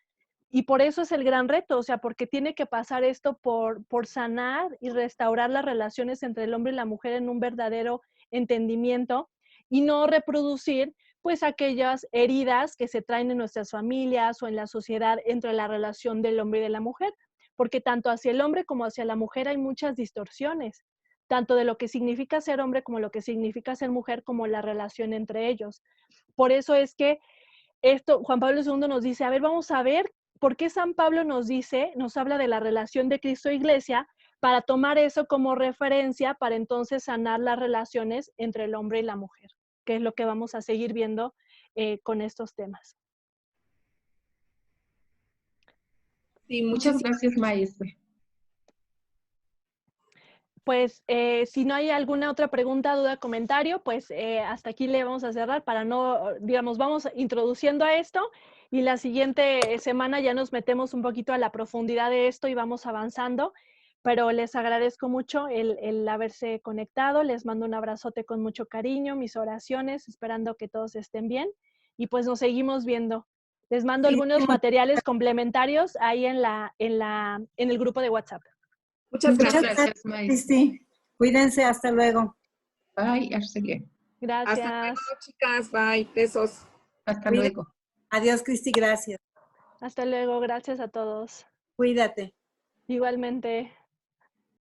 Speaker 1: Y por eso es el gran reto, o sea, porque tiene que pasar esto por sanar y restaurar las relaciones entre el hombre y la mujer en un verdadero entendimiento y no reproducir pues aquellas heridas que se traen en nuestras familias o en la sociedad entre la relación del hombre y de la mujer, porque tanto hacia el hombre como hacia la mujer hay muchas distorsiones, tanto de lo que significa ser hombre como lo que significa ser mujer, como la relación entre ellos. Por eso es que Juan Pablo II nos dice, a ver, vamos a ver por qué San Pablo nos habla de la relación de Cristo e Iglesia, para tomar eso como referencia para entonces sanar las relaciones entre el hombre y la mujer, que es lo que vamos a seguir viendo con estos temas.
Speaker 3: Sí,
Speaker 2: Muchas gracias, maestra.
Speaker 1: Pues si no hay alguna otra pregunta, duda, comentario, pues hasta aquí le vamos a cerrar para no, digamos, vamos introduciendo a esto y la siguiente semana ya nos metemos un poquito a la profundidad de esto y vamos avanzando, pero les agradezco mucho el haberse conectado, les mando un abrazote con mucho cariño, mis oraciones, esperando que todos estén bien y pues nos seguimos viendo. Les mando algunos materiales complementarios ahí en el grupo de WhatsApp.
Speaker 3: Muchas gracias.
Speaker 2: Gracias, maestra.
Speaker 4: Sí, cuídense, hasta luego.
Speaker 2: Bye, Arcelia.
Speaker 1: Gracias.
Speaker 3: Hasta luego, chicas. Bye. Besos.
Speaker 2: Hasta
Speaker 4: Cuídate.
Speaker 2: luego.
Speaker 4: Adiós, Cristi, gracias.
Speaker 1: Hasta luego, gracias a todos.
Speaker 4: Cuídate.
Speaker 1: Igualmente.